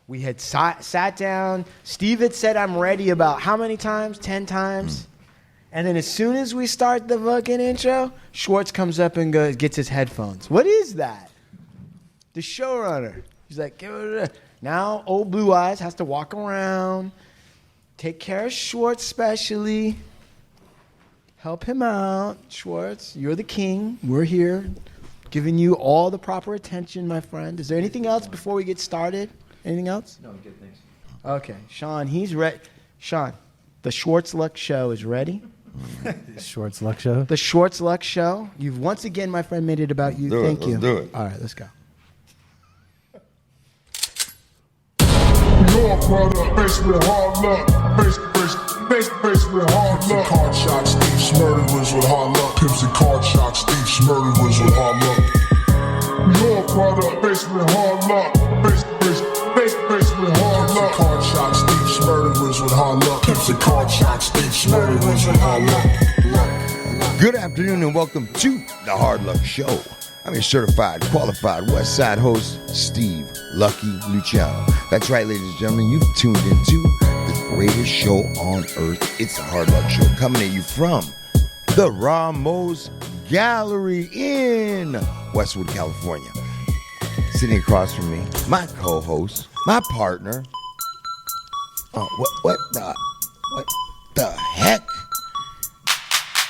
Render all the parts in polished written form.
We had sat down. Steve had said, I'm ready about how many times? 10 times. And then as soon as we start the fucking intro, Schwartz comes up and gets his headphones. What is that? The showrunner. He's like, now old Blue Eyes has to walk around, take care of Schwartz specially, help him out. Schwartz, you're the king. We're here giving you all the proper attention, my friend. Is there anything else before we get started? Anything else? No, good, thanks. Okay, Sean, he's ready. Sean, the Schwartz Luck Show is ready. Schwartz Luck Show? The Schwartz Luck Show. You've once again, my friend, made it about you. Thank you. Let's do it. All right, let's go. Your product, basement hard luck. Basement hard luck. Card shots, thieves, murderers with hard luck. Pimps and card shots, thieves, murderers with hard luck. Your product, basement hard luck. Basement hard luck. Card shots, thieves, murderers with hard luck. Pimps and card shots, thieves, murderers with hard luck. Good afternoon and welcome to the Hard Luck Show. I'm your certified, qualified West Side host, Steve Lucky Luciano. That's right, ladies and gentlemen, you've tuned into the greatest show on earth. It's the Hard Luck Show, coming at you from the Ramos Gallery in Westwood, California. Sitting across from me, my co-host, my partner. What the heck?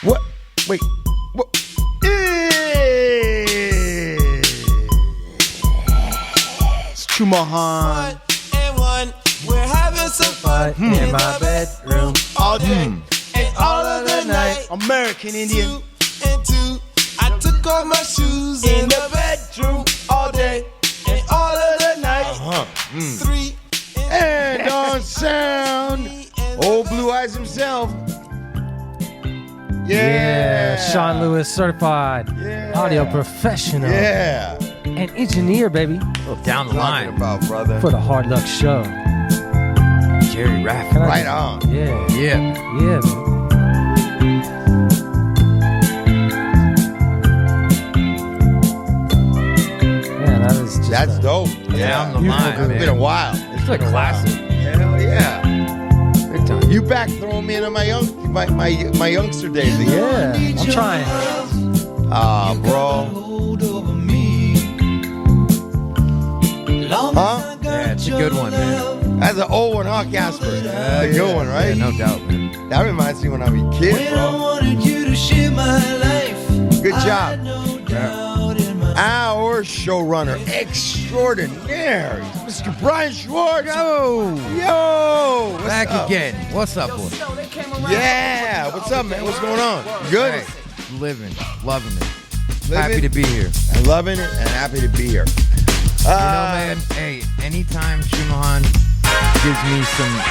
What? Wait. What? It's Chumahan. 1 and 1, we're having some fun in my bedroom All day and all of the night. American Indian. 2 and 2, I took off my shoes In the bedroom all day and all of the night. 3 And on sound, old Blue Eyes himself. Yeah, Sean Lewis certified Yeah. audio professional Yeah. and engineer, baby, Down the Talking line. about, brother. for the Hard Luck Show. Jerry Raff. Can I Right just- on. Yeah, Yeah. yeah, man. Yeah, that was just That's dope. Down the It's line, been man. a while. It's a classic. Hell yeah. Big time. You back throwing me into my youngster days again. Yeah, I'm trying. Ah, bro. Huh? Yeah, it's a good one, man. That's an old one, huh, Casper? The good one, right? Yeah, no doubt, man. That reminds me when I was a kid, bro. Good job. Our showrunner extraordinaire, Mr. Brian Schwartz. Yo, what's Back up? again. What's up, boy? Yeah, what's up, man? What's going on? You good? Hey, living, loving it. Living? Happy to be here. I'm loving it and happy to be here. You know, man, hey, anytime Shumahan gives me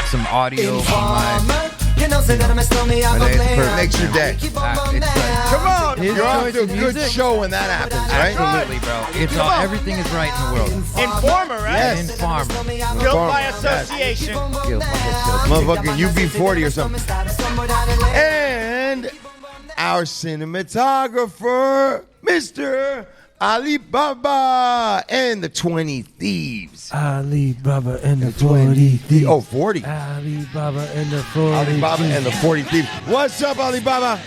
some audio from my... Makes your day. It's like, Come on, His you're off choice to a of good music? show when that happens, right? absolutely, bro. It's all, everything is right in the world. Informer, right? Yes. Informer. Guilt Farmer, by yes. association. Motherfucking UB40 or something. And our cinematographer, Mr. Alibaba and the 20 Thieves. Alibaba and the 40 thieves. Oh, 40. Alibaba and the 40 Alibaba and the 40 Thieves. What's up, Alibaba?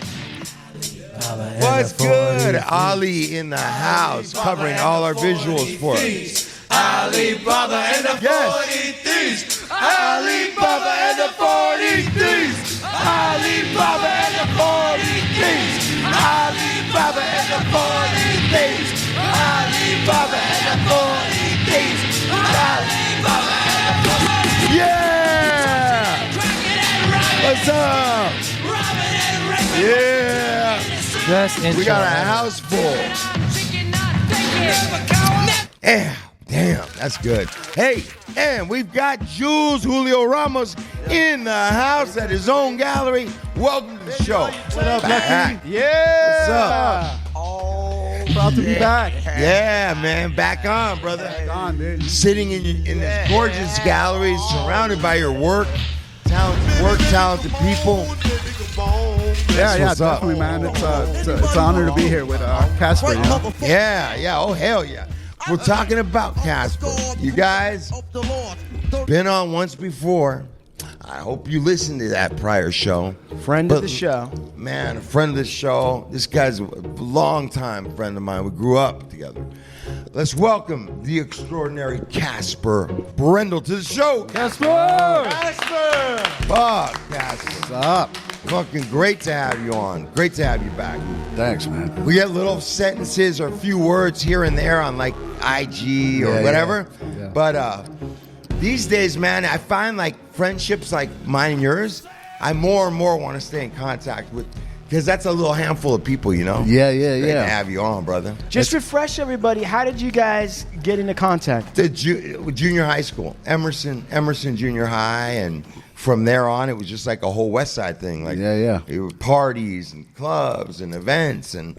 What's good? Ali in the house, covering all our visuals for us. Alibaba and the Yes. thieves. Alibaba and the 40 Thieves. Alibaba and the 40 Thieves. Alibaba and the 40 Thieves. Alibaba and the 40 Thieves. Alibaba and the 40 Yeah! What's up? Yeah! Just intro. We got a house full. Yeah, damn, that's good. Hey, and we've got Jules Julio Ramos in the house at his own gallery. Welcome to the show. What up, Lucky? Yeah. What's up? Oh, proud to be back. Yeah, man, back on, brother. Sitting in this gorgeous gallery, surrounded by your work, talented people. Yeah, what's up. definitely, man. It's an honor to be here with Casper. You know? Yeah, oh hell yeah. We're talking about Casper. You guys been on once before. I hope you listened to that prior show. Friend of the show. Man, a friend of the show. This guy's a longtime friend of mine. We grew up together. Let's welcome the extraordinary Casper Brindle to the show. Casper! Fuck, Casper. What's up? Fucking great to have you on. Great to have you back. Thanks, man. We get little sentences or a few words here and there on like IG or whatever. Yeah. But these days, man, I find like friendships like mine and yours, I more and more want to stay in contact with, because that's a little handful of people, you know? Yeah. Great to have you on, brother. Just refresh everybody. How did you guys get into contact? The junior high school, Emerson Junior High, and from there on, it was just like a whole West Side thing. Like, it were parties and clubs and events and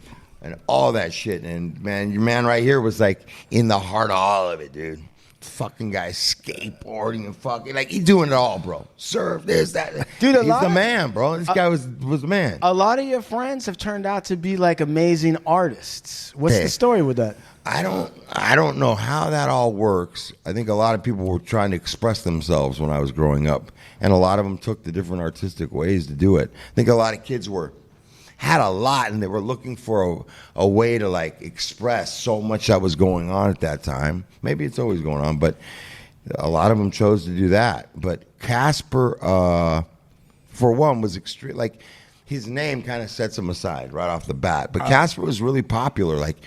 all that shit. And man, your man right here was like in the heart of all of it, dude. Fucking guy skateboarding and fucking like he's doing it all, bro. Surf this, that, dude. He's the man, bro. This guy was the man. A lot of your friends have turned out to be like amazing artists. What's the story with that? I don't know how that all works. I think a lot of people were trying to express themselves when I was growing up, and a lot of them took the different artistic ways to do it. I think a lot of kids had a lot, and they were looking for a way to like express so much that was going on at that time. Maybe it's always going on, but a lot of them chose to do that. But Casper, for one, was extreme. Like his name kind of sets him aside right off the bat. But Casper was really popular. Like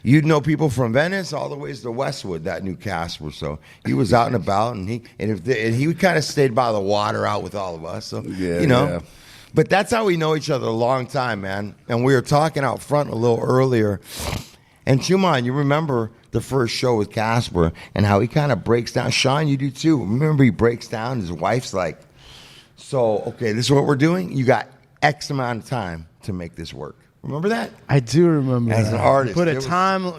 you'd know people from Venice all the ways to Westwood that knew Casper. So he was out and about, and he kind of stayed by the water out with all of us. So you know. Yeah. But that's how we know each other a long time, man. And we were talking out front a little earlier. And Shuman, you remember the first show with Casper and how he kind of breaks down. Sean, you do too. Remember he breaks down. His wife's like, so, okay, this is what we're doing. You got X amount of time to make this work. Remember that? I do remember As that. an artist.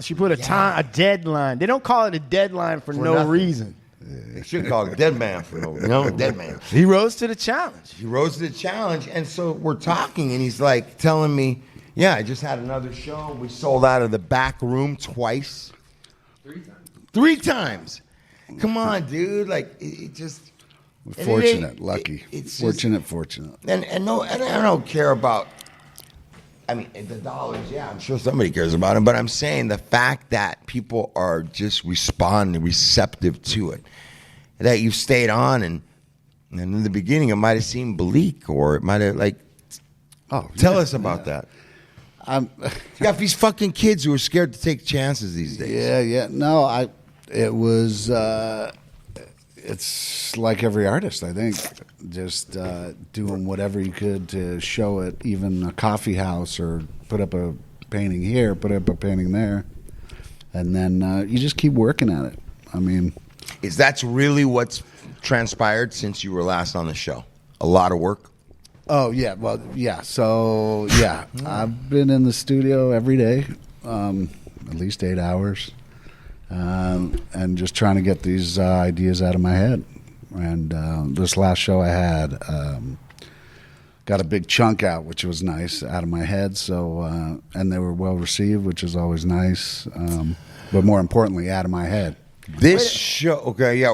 She put a deadline. They don't call it a deadline for no nothing. reason. They should call it Dead Man for no, Dead Man. He rose to the challenge. And so we're talking, and he's like telling me, yeah, I just had another show. We sold out of the back room twice. 3 times. Come on, dude. Like, it just... Fortunate, lucky. It's fortunate. And I don't care about... I mean, the dollars, yeah, I'm sure somebody cares about them, but I'm saying the fact that people are just receptive to it, that you've stayed on, and in the beginning it might have seemed bleak, or it might have, like, tell us about that. You got these fucking kids who are scared to take chances these days. Yeah. No, it was... it's like every artist, I think, just doing whatever you could to show it, even a coffee house, or put up a painting here, put up a painting there, and then you just keep working at it. I mean... Is that really what's transpired since you were last on the show? A lot of work? Oh, yeah. Well, yeah. So, yeah, I've been in the studio every day, at least 8 hours. And just trying to get these ideas out of my head. And this last show I had got a big chunk out, which was nice, out of my head. So and they were well received, which is always nice. But more importantly, out of my head. This show, okay, yeah,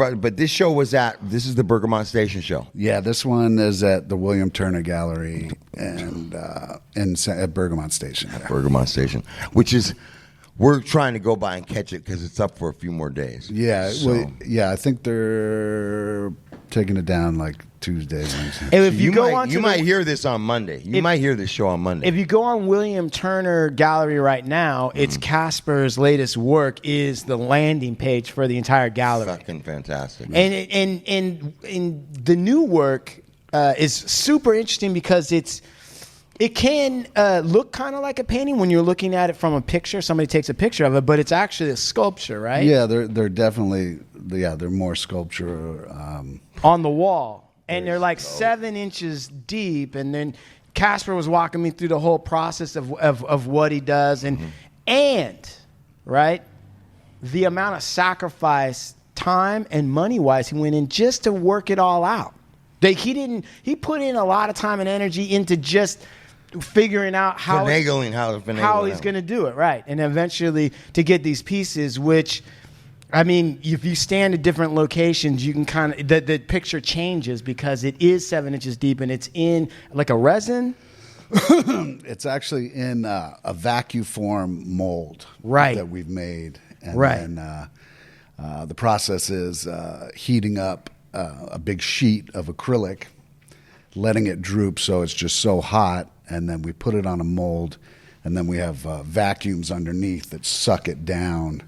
but this show was this is the Bergamot Station show. Yeah, this one is at the William Turner Gallery and at Bergamot Station. Bergamot Station, which is... We're trying to go by and catch it because it's up for a few more days. Yeah, I think they're taking it down like Tuesday, Wednesday. If you might hear this on Monday. You might hear this show on Monday. If you go on William Turner Gallery right now, it's Casper's latest work is the landing page for the entire gallery. Fucking fantastic. And the new work is super interesting because it can look kind of like a painting when you're looking at it from a picture. Somebody takes a picture of it, but it's actually a sculpture, right? Yeah, they're definitely they're more sculpture on the wall, and they're like 7 inches deep. And then Casper was walking me through the whole process of what he does, and right, the amount of sacrifice, time and money wise, he went in just to work it all out. He put in a lot of time and energy into just figuring out how finagling he's going to do it, right? And eventually to get these pieces, which, I mean, if you stand at different locations, you can kind of the picture changes because it is 7 inches deep and it's in like a resin. It's actually in a vacuform mold, right, that we've made, and right. then the process is heating up a big sheet of acrylic, letting it droop so it's just so hot, and then we put it on a mold, and then we have vacuums underneath that suck it down,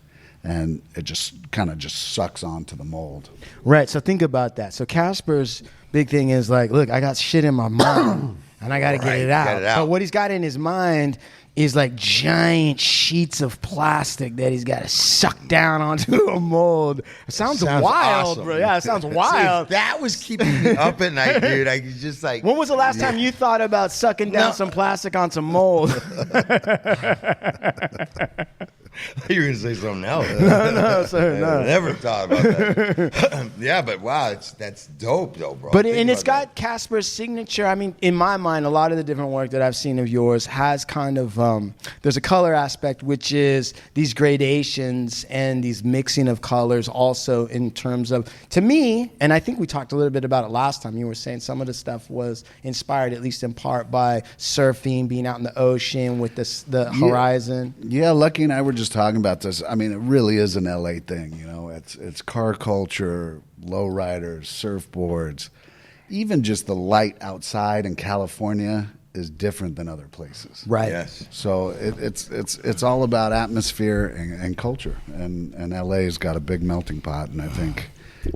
and it just kind of just sucks onto the mold. Right. So think about that. So Casper's big thing is like, look, I got shit in my mind. And I got to get it out. But what he's got in his mind is like giant sheets of plastic that he's got to suck down onto a mold. It sounds wild, awesome. bro. Yeah, it sounds wild. See, that was keeping me up at night, dude. I was just like... When was the last time you thought about sucking down some plastic on some mold? You were going to say something else. No, sir, no. I never thought about that. Yeah, but wow, that's dope, though, bro. But it's got Casper's signature. I mean, in my mind, a lot of the different work that I've seen of yours has kind of, there's a color aspect, which is these gradations and these mixing of colors also in terms of, to me, and I think we talked a little bit about it last time, you were saying some of the stuff was inspired, at least in part, by surfing, being out in the ocean with the horizon. Yeah, Lucky and I were just talking about this. I mean, it really is an LA thing, you know. It's car culture, lowriders, surfboards. Even just the light outside in California is different than other places. Right. Yes. So it's all about atmosphere and culture. And LA's got a big melting pot, and I think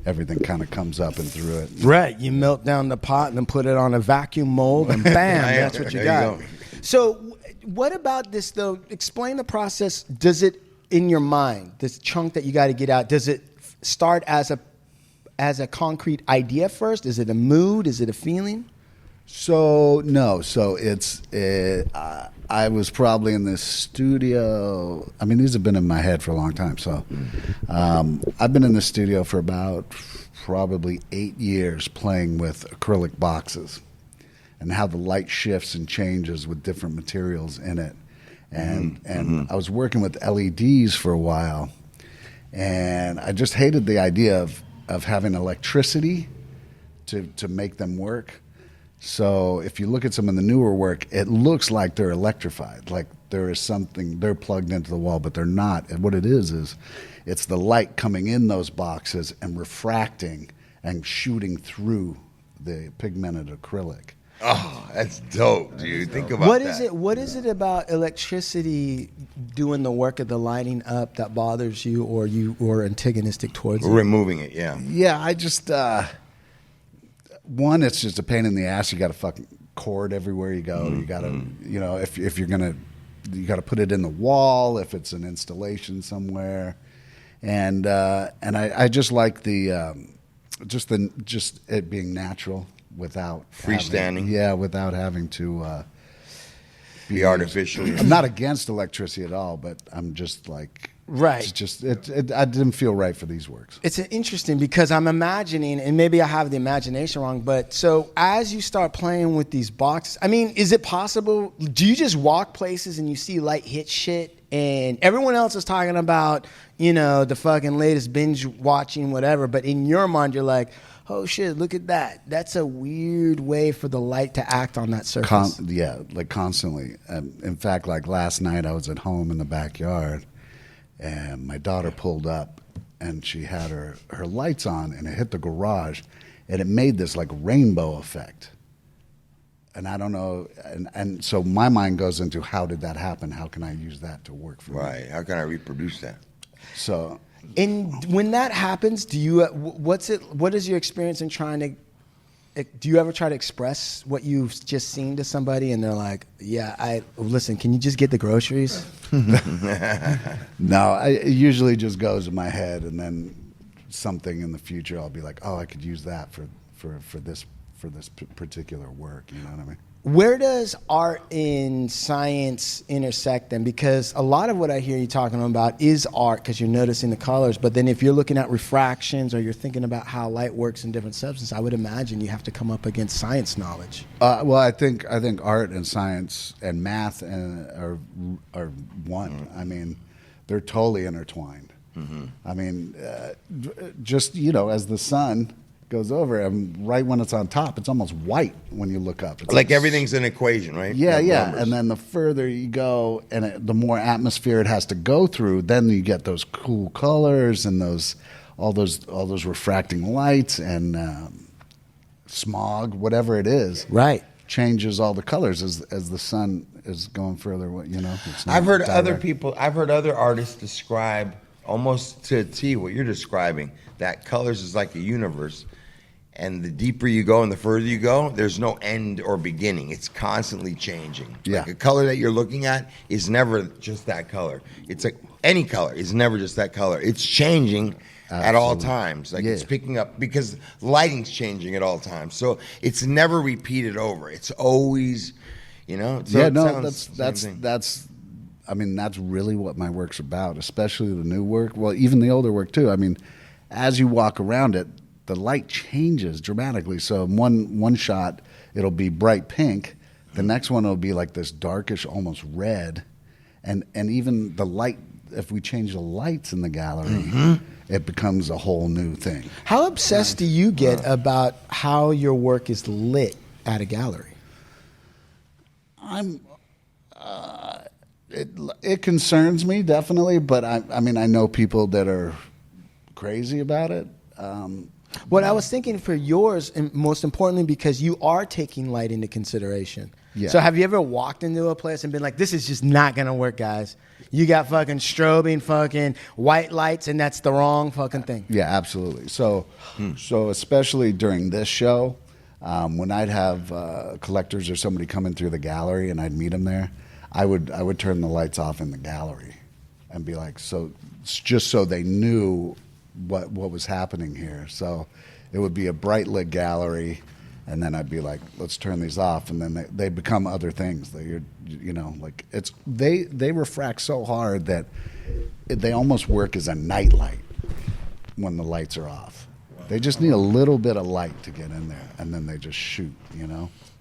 everything kind of comes up and through it. Right. You melt down the pot and then put it on a vacuum mold, and bam, that's what you got. So what about this, though? Explain the process. Does it, in your mind, this chunk that you got to get out, does it start as a concrete idea first? Is it a mood? Is it a feeling? So no. So I was probably in this studio. I mean, these have been in my head for a long time. So I've been in the studio for about probably 8 years playing with acrylic boxes and how the light shifts and changes with different materials in it. And I was working with LEDs for a while, and I just hated the idea of having electricity to make them work. So if you look at some of the newer work, it looks like they're electrified, like there is something, they're plugged into the wall, but they're not. And what it is it's the light coming in those boxes and refracting and shooting through the pigmented acrylic. Oh, that's dope, dude. Think about that. What is it about electricity doing the work of the lighting up that bothers you, or you are antagonistic towards it? Removing it, yeah. Yeah, I just one, it's just a pain in the ass. You got to fucking cord everywhere you go. You got to, you know, if you're gonna, you got to put it in the wall if it's an installation somewhere, and I just like the just it being natural. Without freestanding, without having to be artificial. I'm not against electricity at all, but I'm just like right. I didn't feel right for these works. It's interesting because I'm imagining, and maybe I have the imagination wrong, but so as you start playing with these boxes, I mean, is it possible? Do you just walk places and you see light hit shit, and everyone else is talking about, you know, the fucking latest binge watching, whatever, but in your mind, you're like, oh shit, look at that. That's a weird way for the light to act on that surface. Like constantly. In fact, like last night I was at home in the backyard and my daughter pulled up and she had her lights on and it hit the garage and it made this like rainbow effect. And I don't know, and so my mind goes into how did that happen? How can I use that to work for me? Right, how can I reproduce that? So... And when that happens, do you what is your experience in trying to, do you ever try to express what you've just seen to somebody and they're like, yeah, listen, can you just get the groceries? No, it usually just goes in my head, and then something in the future I'll be like, oh, I could use that for this particular work, you know what I mean? Where does art and science intersect then? Because a lot of what I hear you talking about is art because you're noticing the colors. But then if you're looking at refractions or you're thinking about how light works in different substances, I would imagine you have to come up against science knowledge. Well, I think art and science and math are one. I mean, they're totally intertwined. I mean, just as the sun goes over, and right when it's on top, it's almost white when you look up. It's like everything's an equation, right? Yeah, Like yeah. numbers. And then the further you go, and the more atmosphere it has to go through, then you get those cool colors and all those refracting lights and smog, whatever it is. Right. Changes all the colors as the sun is going further. It's not I've heard direct. I've heard other artists describe almost to a T what you're describing. That colors is like a universe. And the deeper you go and the further you go, there's no end or beginning. It's constantly changing. Yeah. Like a color that you're looking at is never just that color. It's like any color is never just that color. It's changing at all Absolutely. times. Like Yeah. it's picking up because lighting's changing at all times. So it's never repeated over. It's always, So Yeah, it no, sounds the same thing. that's. I mean, that's really what my work's about, especially the new work. Well, even the older work too. I mean, as you walk around it, the light changes dramatically. So in one shot, it'll be bright pink. The next one will be like this darkish, almost red, and even the light. If we change the lights in the gallery, it becomes a whole new thing. How obsessed do you get about how your work is lit at a gallery? It concerns me definitely, but I mean I know people that are crazy about it. What I was thinking for yours, and most importantly, because you are taking light into consideration. Yeah. So have you ever walked into a place and been like, this is just not going to work, guys? You got fucking strobing fucking white lights, and that's the wrong fucking thing. Yeah, absolutely. So especially during this show, when I'd have collectors or somebody coming through the gallery and I'd meet them there, I would turn the lights off in the gallery and be like, just so they knew what was happening here. So it would be a bright lit gallery, and then I'd be like, let's turn these off, and then they become other things. They refract so hard that they almost work as a night light when the lights are off. They just need a little bit of light to get in there, and then they just shoot.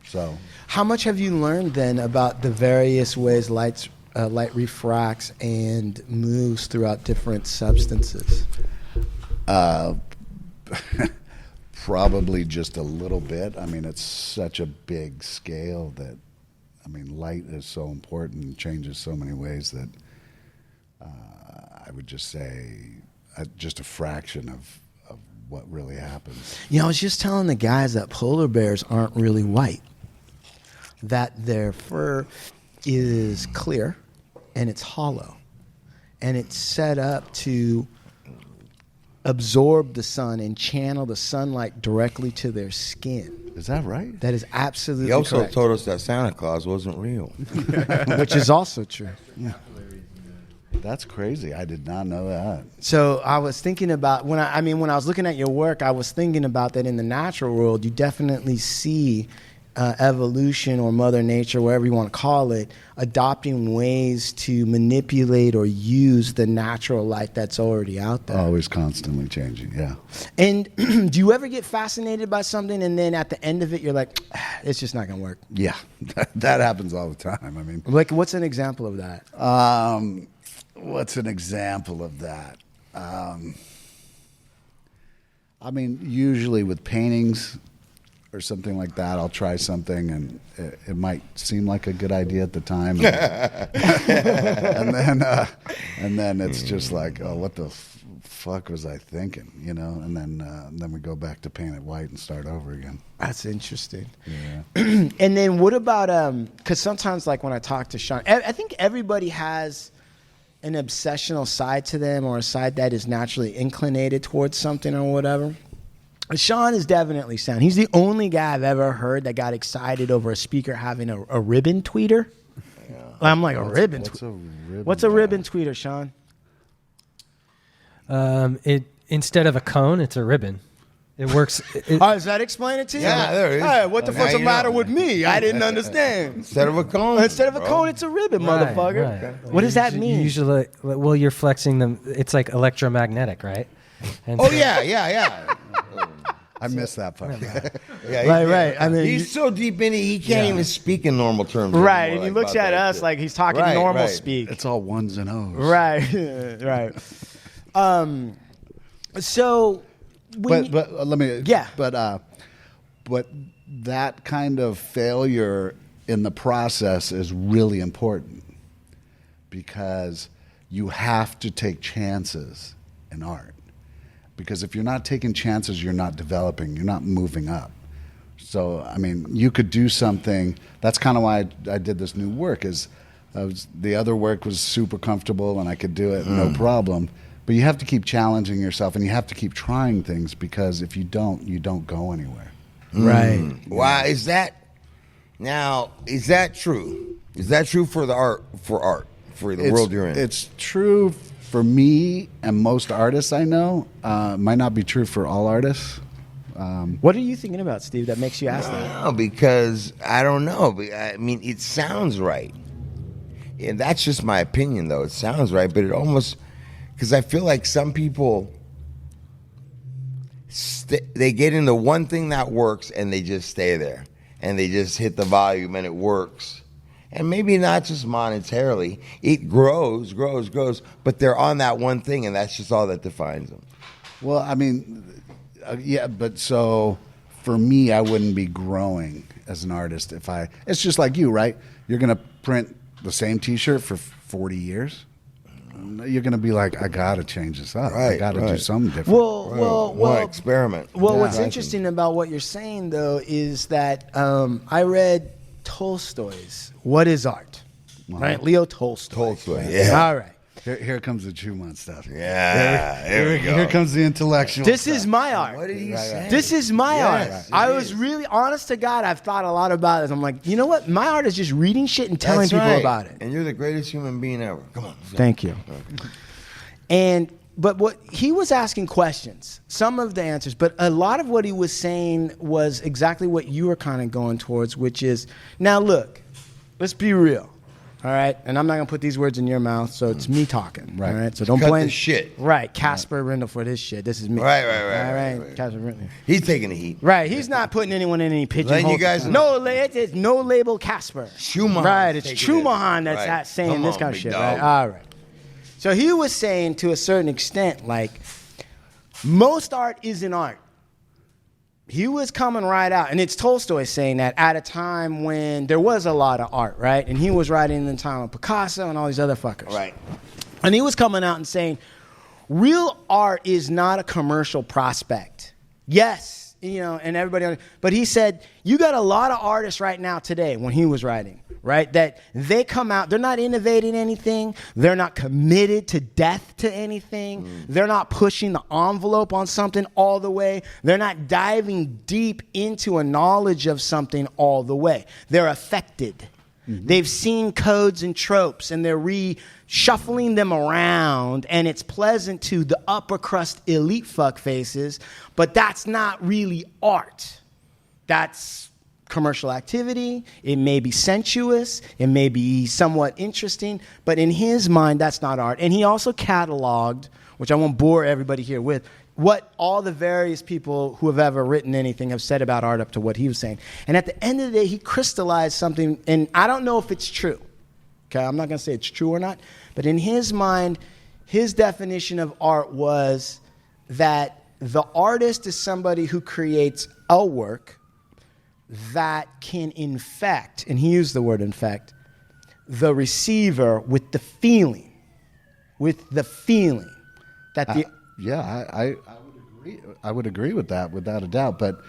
So How much have you learned then about the various ways light refracts and moves throughout different substances? Probably just a little bit. I mean, it's such a big scale that, light is so important and changes so many ways that I would just say just a fraction of what really happens. I was just telling the guys that polar bears aren't really white, that their fur is clear and it's hollow, and it's set up to absorb the sun and channel the sunlight directly to their skin. Is that right? That is absolutely He also correct. told us that Santa Claus wasn't real. Which is also true. That's crazy. I did not know that. So I was thinking about when I was looking at your work, I was thinking about that in the natural world, you definitely see evolution or Mother Nature, whatever you want to call it, adopting ways to manipulate or use the natural light that's already out there. Always constantly changing, yeah. And do you ever get fascinated by something and then at the end of it, you're like, it's just not going to work? Yeah, that happens all the time. Like, what's an example of that? What's an example of that? Usually with paintings or something like that, I'll try something and it might seem like a good idea at the time, and then it's just like, oh, what the fuck was I thinking, And then we go back to paint it white and start over again. That's interesting. Yeah. And then what about because sometimes, like when I talk to Sean, I think everybody has an obsessional side to them or a side that is naturally inclinated towards something or whatever. Sean is definitely sound. He's the only guy I've ever heard that got excited over a speaker having a ribbon tweeter. Yeah. I'm like, what's a ribbon tweeter, Sean? It instead of a cone, it's a ribbon. It works. Does that explain it to you? Yeah, there it is. Hey, what the Now fuck's the you matter know. with me? I didn't understand. Instead of a cone. Instead of a bro. cone, it's a ribbon, Right, motherfucker. right. What does that mean? Usually, well, you're flexing them. It's like electromagnetic, right? And Oh so- yeah. I missed that part. Yeah, Right. I mean, he's so deep in it, he can't even speak in normal terms. right, anymore, and he like, looks about at that us shit. like he's talking Right, normal right. speak. It's all ones and O's. Right, right. So, when But let me. Yeah. But that kind of failure in the process is really important because you have to take chances in art. Because if you're not taking chances, you're not developing, you're not moving up. So, I mean, you could do something. That's kind of why I did this new work. The other work was super comfortable and I could do it no problem. But you have to keep challenging yourself and you have to keep trying things because if you don't go anywhere. right. Why is that? Now, is that true? Is that true for the art? For the world you're in? It's true for me and most artists I know. Might not be true for all artists. What are you thinking about, Steve, that makes you ask that? No, because I don't know. I mean, it sounds right. And that's just my opinion, though. It sounds right, but it almost... Because I feel like some people, they get into one thing that works and they just stay there. And they just hit the volume and it works. And maybe not just monetarily. It grows, but they're on that one thing and that's just all that defines them. Well, I mean, yeah, but so for me, I wouldn't be growing as an artist if I... It's just like you, right? You're going to print the same T-shirt for 40 years. You're going to be like, I got to change this up. I Right, got to do right. something different. Well, experiment. Well, Yeah. what's interesting about what you're saying, though, is that I read Tolstoy's What is Art? Right? Leo Tolstoy. Tolstoy, yeah. All right. Here comes the Chumon stuff. Yeah, here we go. Here comes the intellectual. This stuff. is my art. What did he say? This is my art. Yes, I it was is. really honest to God. I've thought a lot about this. I'm like, you know what? My art is just reading shit and telling That's people right. about it. And you're the greatest human being ever. Come on. Thank you. But what he was asking questions, some of the answers, but a lot of what he was saying was exactly what you were kind of going towards, which is, now look, let's be real. All right, and I'm not gonna put these words in your mouth, so it's me talking. Right. All right, so don't Cut blame the shit. Right, Casper Brindle for this shit. This is me. Right. All right, Casper Brindle. He's taking the heat. Right, he's not putting anyone in any pigeonhole. Letting you guys no, it's no label Casper. Schumacher. Right, it's Schumacher that's Right. saying Come this on, kind of big shit. dog. Right, all right. So he was saying to a certain extent, like, most art isn't art. He was coming right out, and it's Tolstoy saying that at a time when there was a lot of art, right? And he was writing in the time of Picasso and all these other fuckers. Right. And he was coming out and saying, real art is not a commercial prospect. Yes, you know, and everybody, but he said, you got a lot of artists right now today when he was writing, right? That they come out, they're not innovating anything. They're not committed to death to anything. They're not pushing the envelope on something all the way. They're not diving deep into a knowledge of something all the way. They're affected. They've seen codes and tropes and they're reshuffling them around, and it's pleasant to the upper crust elite fuck faces, but that's not really art. That's commercial activity. It may be sensuous. It may be somewhat interesting, but in his mind, that's not art. And he also cataloged, which I won't bore everybody here with, what all the various people who have ever written anything have said about art up to what he was saying. And at the end of the day, he crystallized something, and I don't know if it's true. Okay, I'm not going to say it's true or not, but in his mind, his definition of art was that the artist is somebody who creates a work that can infect, and he used the word infect, the receiver with the feeling that the... Yeah, I would agree. I would agree with that without a doubt. But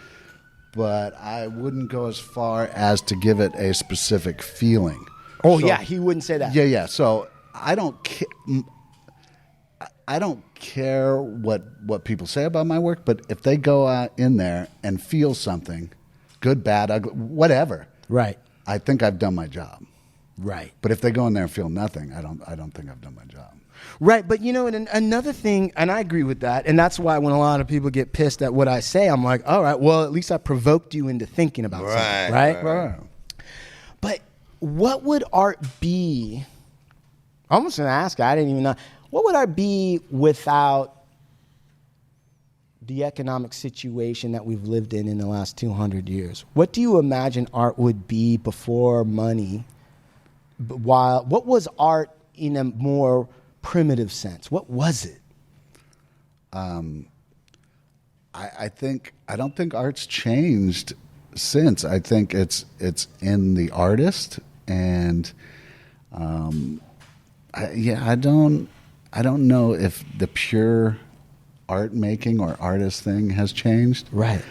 I wouldn't go as far as to give it a specific feeling. Oh, So- yeah, he wouldn't say that. Yeah. So I don't care what people say about my work. But if they go out in there and feel something, good, bad, ugly, whatever, Right. I think I've done my job. Right. But if they go in there and feel nothing, I don't think I've done my job. Right, but and another thing, and I agree with that, and that's why when a lot of people get pissed at what I say, I'm like, all right, well, at least I provoked you into thinking about something, right? Right. But what would art be? I'm almost going to ask, I didn't even know. What would art be without the economic situation that we've lived in the last 200 years? What do you imagine art would be before money? What was art in a more primitive sense? What was it? I don't think art's changed since. I think it's in the artist, and I don't know if the pure art making or artist thing has changed. Right.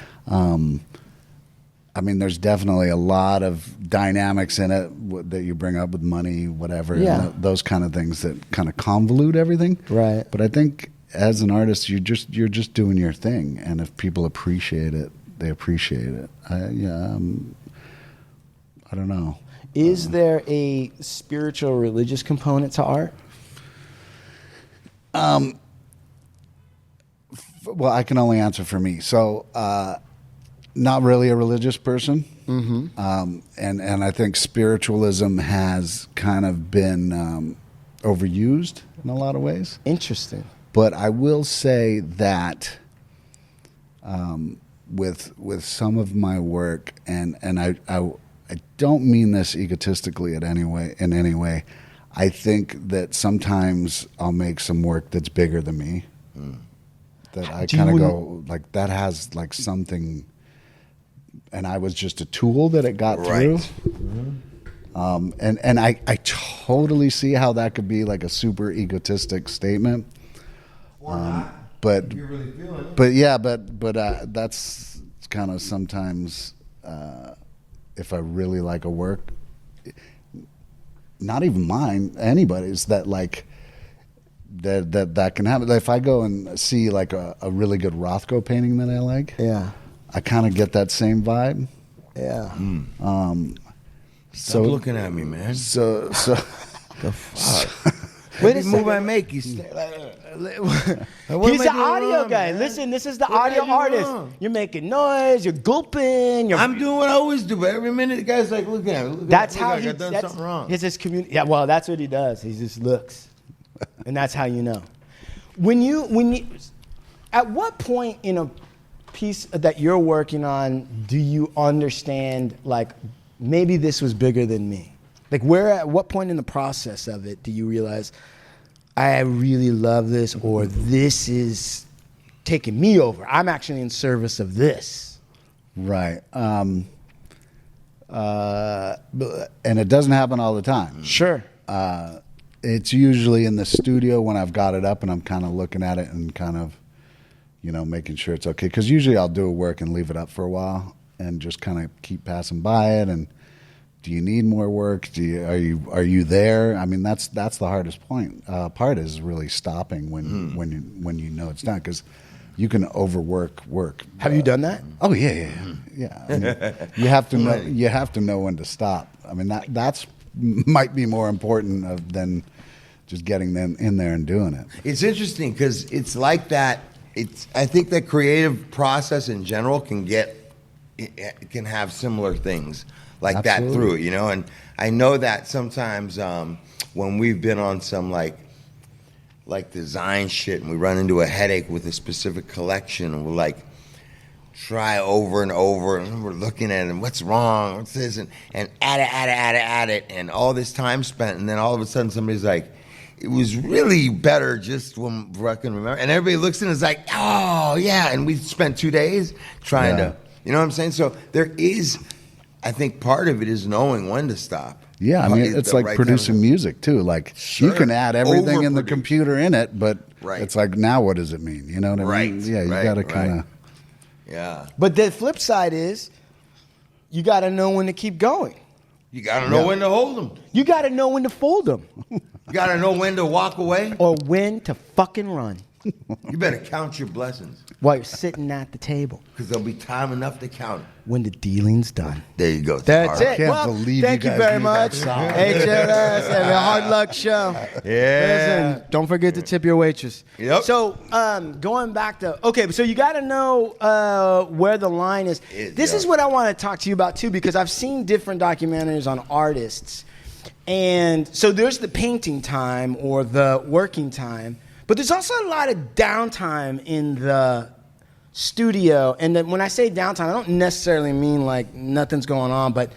I mean, there's definitely a lot of dynamics in it that you bring up with money, whatever, Yeah. and those kind of things that kind of convolute everything. Right. But I think as an artist, you're just doing your thing, and if people appreciate it, they appreciate it. I don't know. Is there a spiritual, religious component to art? Well, I can only answer for me. So, not really a religious person. Mm-hmm. And I think spiritualism has kind of been overused in a lot of ways. Interesting. But I will say that with some of my work, and I don't mean this egotistically in any way. I think that sometimes I'll make some work that's bigger than me. That I kind of go like that has like something, and I was just a tool that it got through. Mm-hmm. And I totally see how that could be like a super egotistic statement. Or not. But You're really feeling it. but yeah, but that's kind of sometimes if I really like a work, not even mine, anybody's, that like that can happen. If I go and see like a really good Rothko painting that I like, Yeah. I kind of get that same vibe. Yeah. Stop looking at me, man. So The fuck? Wait a Every move second. I make, you stay like, what He's am I the doing audio wrong, guy. man? Listen, this is the What am I audio doing artist. wrong? You're making noise. You're gulping. I'm doing what I always do, but every minute the guy's like, look at me. That's how he. I've done That's something wrong. his community. Yeah, well, that's what he does. He just looks, and that's how you know. When you, at what point in a piece that you're working on do you understand like maybe this was bigger than me? Like at what point in the process of it do you realize I really love this, or this is taking me over? I'm actually in service of this. right. And it doesn't happen all the time. Sure. It's usually in the studio when I've got it up and I'm kind of looking at it and kind of, making sure it's okay. Because usually I'll do a work and leave it up for a while and just kind of keep passing by it. And do you need more work? Are you there? I mean, that's the hardest part is really stopping when you know it's done, because you can overwork work. Have you done that? Oh yeah. I mean, you have to know when to stop. I mean, that's might be more important than just getting them in there and doing it. It's interesting because it's like that. I think the creative process in general can have similar things like Absolutely. that through it, And I know that sometimes when we've been on some like design shit and we run into a headache with a specific collection and we're like try over and over and we're looking at it and what's wrong, what's this, and add it, and all this time spent, and then all of a sudden somebody's like, it was really better just when I can remember, and everybody looks in and is like, oh yeah, and we spent 2 days trying to, you know what I'm saying? So there is, I think part of it is knowing when to stop. Yeah, I mean, it's like producing music too. Like you can add everything in the Overproduce. computer in it, but Right. it's like, now what does it mean? You know what I Right, mean? Yeah, you right, got to right. kind of. Yeah. But the flip side is you got to know when to keep going. You got to know when to hold them. You got to know when to fold them You got to know when to walk away. or when to fucking run. You better count your blessings, while you're sitting at the table because there'll be time enough to count it. when the dealing's done. There you go. That's it. I can't Well, believe thank you you guys very knew much. that song. HLS and the Hard Luck Show. Yeah. Listen, don't forget to tip your waitress. Yep. So, going back to so you got to know where the line is. This is what I want to talk to you about too, because I've seen different documentaries on artists, and so there's the painting time or the working time, but there's also a lot of downtime in the studio. And then when I say downtime, I don't necessarily mean like nothing's going on, but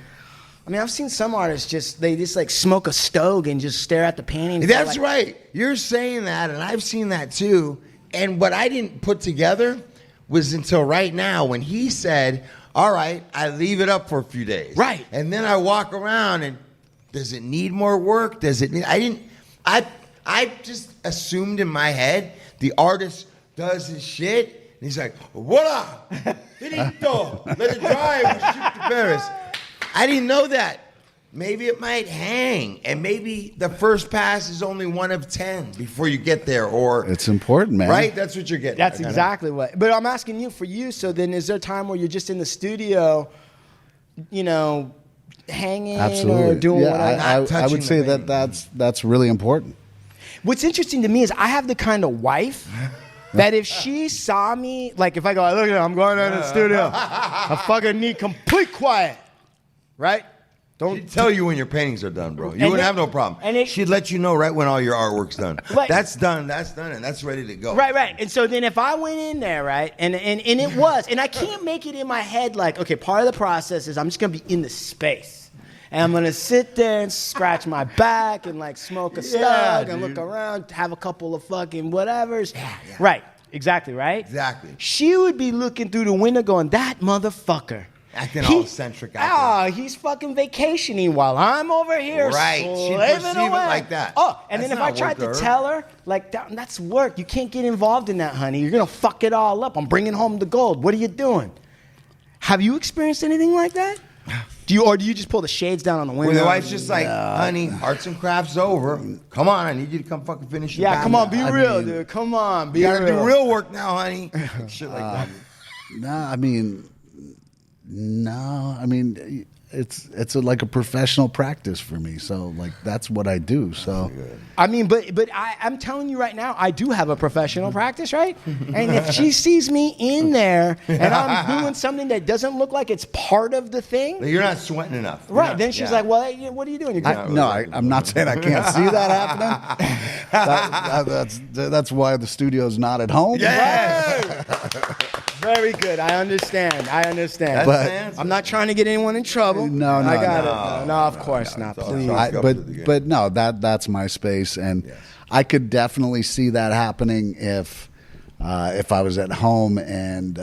I mean, I've seen some artists just like smoke a stogie and just stare at the painting. That's like, right. You're saying that, and I've seen that too. And what I didn't put together was until right now when he said, all right, I leave it up for a few days. Right. And then I walk around and does it need more work? Does it need, I just assumed in my head the artist does his shit and he's like, voila, finito, let it dry, we shoot to Paris. I didn't know that. Maybe it might hang, and maybe the first pass is only 1 of 10 before you get there, or It's important, man. right? That's what you're getting. That's at. exactly what. But I'm asking you for you. So then, is there a time where you're just in the studio, hanging Absolutely. or doing yeah, whatever? I touching would say the that's really important. What's interesting to me is I have the kind of wife that if she saw me, like if I go, look, I'm going out in the studio, I fucking need complete quiet, right? She'd tell you when your paintings are done, bro. You And wouldn't then- have no problem. and She'd let you know right when all your artwork's done. Right. That's done, and that's ready to go. Right. And so then if I went in there, right, and it was, and I can't make it in my head like, okay, part of the process is I'm just going to be in the space. And I'm going to sit there and scratch my back and like smoke a stug and look around, have a couple of fucking whatevers. Yeah. Right. Exactly, right? Exactly. She would be looking through the window going, that motherfucker. Acting all eccentric out there. Ah, he's fucking vacationing while I'm over here. Right. She'd slaving perceive it away. like that. Oh, and That's then if I not tried work to to her. tell her, like, that's work. You can't get involved in that, honey. You're going to fuck it all up. I'm bringing home the gold. What are you doing? Have you experienced anything like that? Do you just pull the shades down on the window? When the wife's just like, honey, arts and crafts over. Come on, I need you to come fucking finish your Yeah, come on, be background. real, dude. Come on, be You gotta real. do real work now, honey. Shit like that. No, I mean, it's like a professional practice for me. So like that's what I do. So I mean, but I'm telling you right now, I do have a professional practice, right? And if she sees me in there and I'm doing something that doesn't look like it's part of the thing, You're not sweating enough. You're right? not- Then she's yeah. like, "Well, hey, what are you doing? You're I'm not saying I can't see that happening. That's why the studio's not at home. Yeah. very good. I understand. That's But- the answer. I'm not trying to get anyone in trouble. No, I no, got no. it. No, of course not. all Please. right. Up to the game. But no, that's my space, and I could definitely see that happening if I was at home and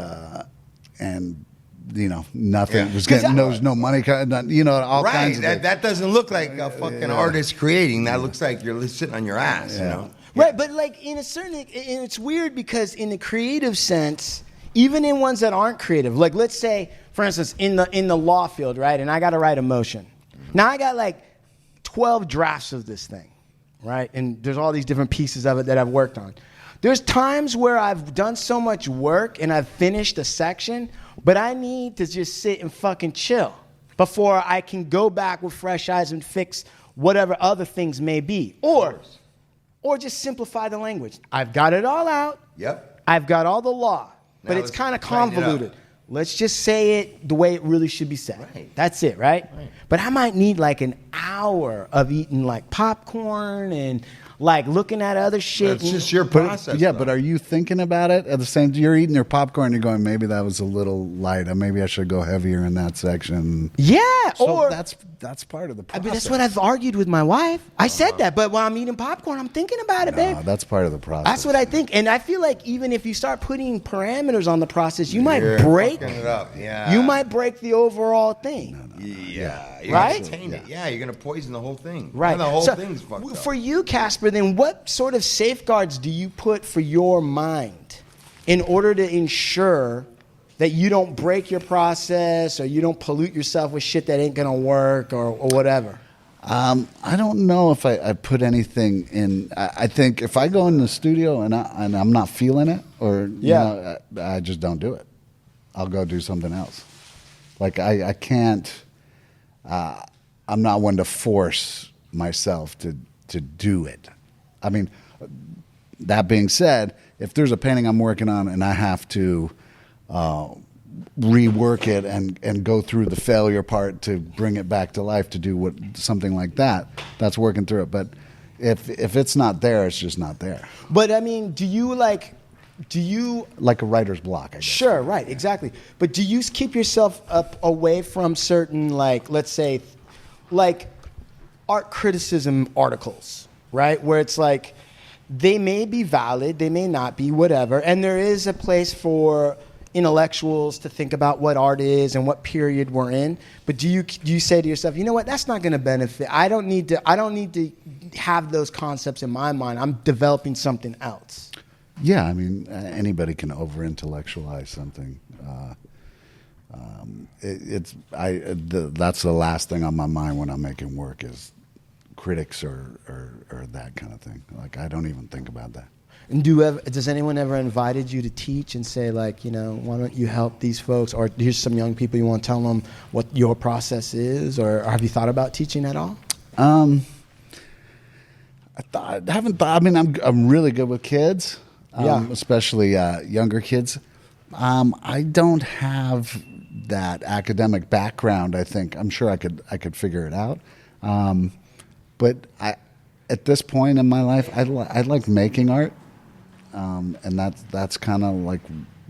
nothing was getting no money, all Right. kinds of That, things. that doesn't look like a fucking artist creating. That looks like you're sitting on your ass, you know? Right, but like in a certain, and it's weird because in the creative sense, even in ones that aren't creative, like let's say, for instance, in the law field, right, and I got to write a motion. Now I got like 12 drafts of this thing, right, and there's all these different pieces of it that I've worked on. There's times where I've done so much work and I've finished a section, but I need to just sit and fucking chill before I can go back with fresh eyes and fix whatever other things may be, or just simplify the language. I've got it all out. Yep. I've got all the law, but Now it's let's kind of tighten it up. convoluted. Let's just say it the way it really should be said. Right. That's it, right? But I might need like an hour of eating like popcorn and like looking at other shit. It's just your process. Yeah, though. but are you thinking about it at the same time? You're eating your popcorn, you're going, maybe that was a little light. Maybe I should go heavier in that section. Yeah, So or that's part of the process. but that's what I've argued with my wife. I said that, but while I'm eating popcorn, I'm thinking about it, babe. That's part of the process. That's what I think, and I feel like even if you start putting parameters on the process, you might You're break. fucking it up. Yeah. You might break the overall thing. Yeah. You're Right? Gonna taint it. Yeah, you're going to poison the whole thing. Right. And the whole So, thing's fucked up. For you, Casper, then what sort of safeguards do you put for your mind in order to ensure that you don't break your process or you don't pollute yourself with shit that ain't going to work or whatever? I don't know if I put anything in. I think if I go in the studio and I'm not feeling it, or I just don't do it. I'll go do something else. Like I can't. I'm not one to force myself to do it. I mean, that being said, if there's a painting I'm working on and I have to rework it and go through the failure part to bring it back to life to do something like that, that's working through it. But if it's not there, it's just not there. But I mean, do you like a writer's block? I guess. Sure, right, exactly. But do you keep yourself up away from certain, like, let's say, like art criticism articles, right? Where it's like they may be valid, they may not be, whatever, and there is a place for intellectuals to think about what art is and what period we're in. But do you say to yourself, you know what, that's not going to benefit. I don't need to have those concepts in my mind. I'm developing something else. Yeah, I mean, anybody can over-intellectualize something. That's the last thing on my mind when I'm making work is critics or that kind of thing. Like, I don't even think about that. And does anyone ever invited you to teach and say, like, you know, why don't you help these folks? Or here's some young people, you want to tell them what your process is? Or have you thought about teaching at all? I haven't thought. I mean, I'm really good with kids, especially younger kids. I don't have that academic background. I think I'm sure I could figure it out. But at this point in my life, I like making art, and that's kind of like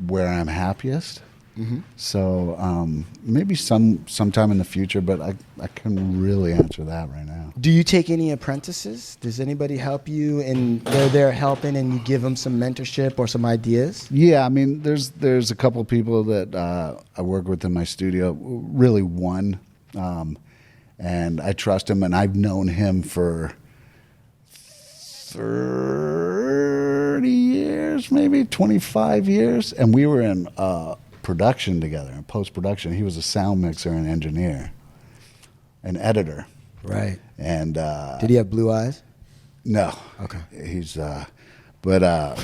where I'm happiest. Mm-hmm. So maybe sometime in the future, but I couldn't really answer that right now. Do you take any apprentices? Does anybody help you and they're there helping and you give them some mentorship or some ideas? Yeah, I mean, there's a couple of people that I work with in my studio, really one, and I trust him, and I've known him for 30 years, maybe 25 years, and we were in production together, in post-production. He was a sound mixer and engineer, an editor. Right. And did he have blue eyes? No. Okay. He's but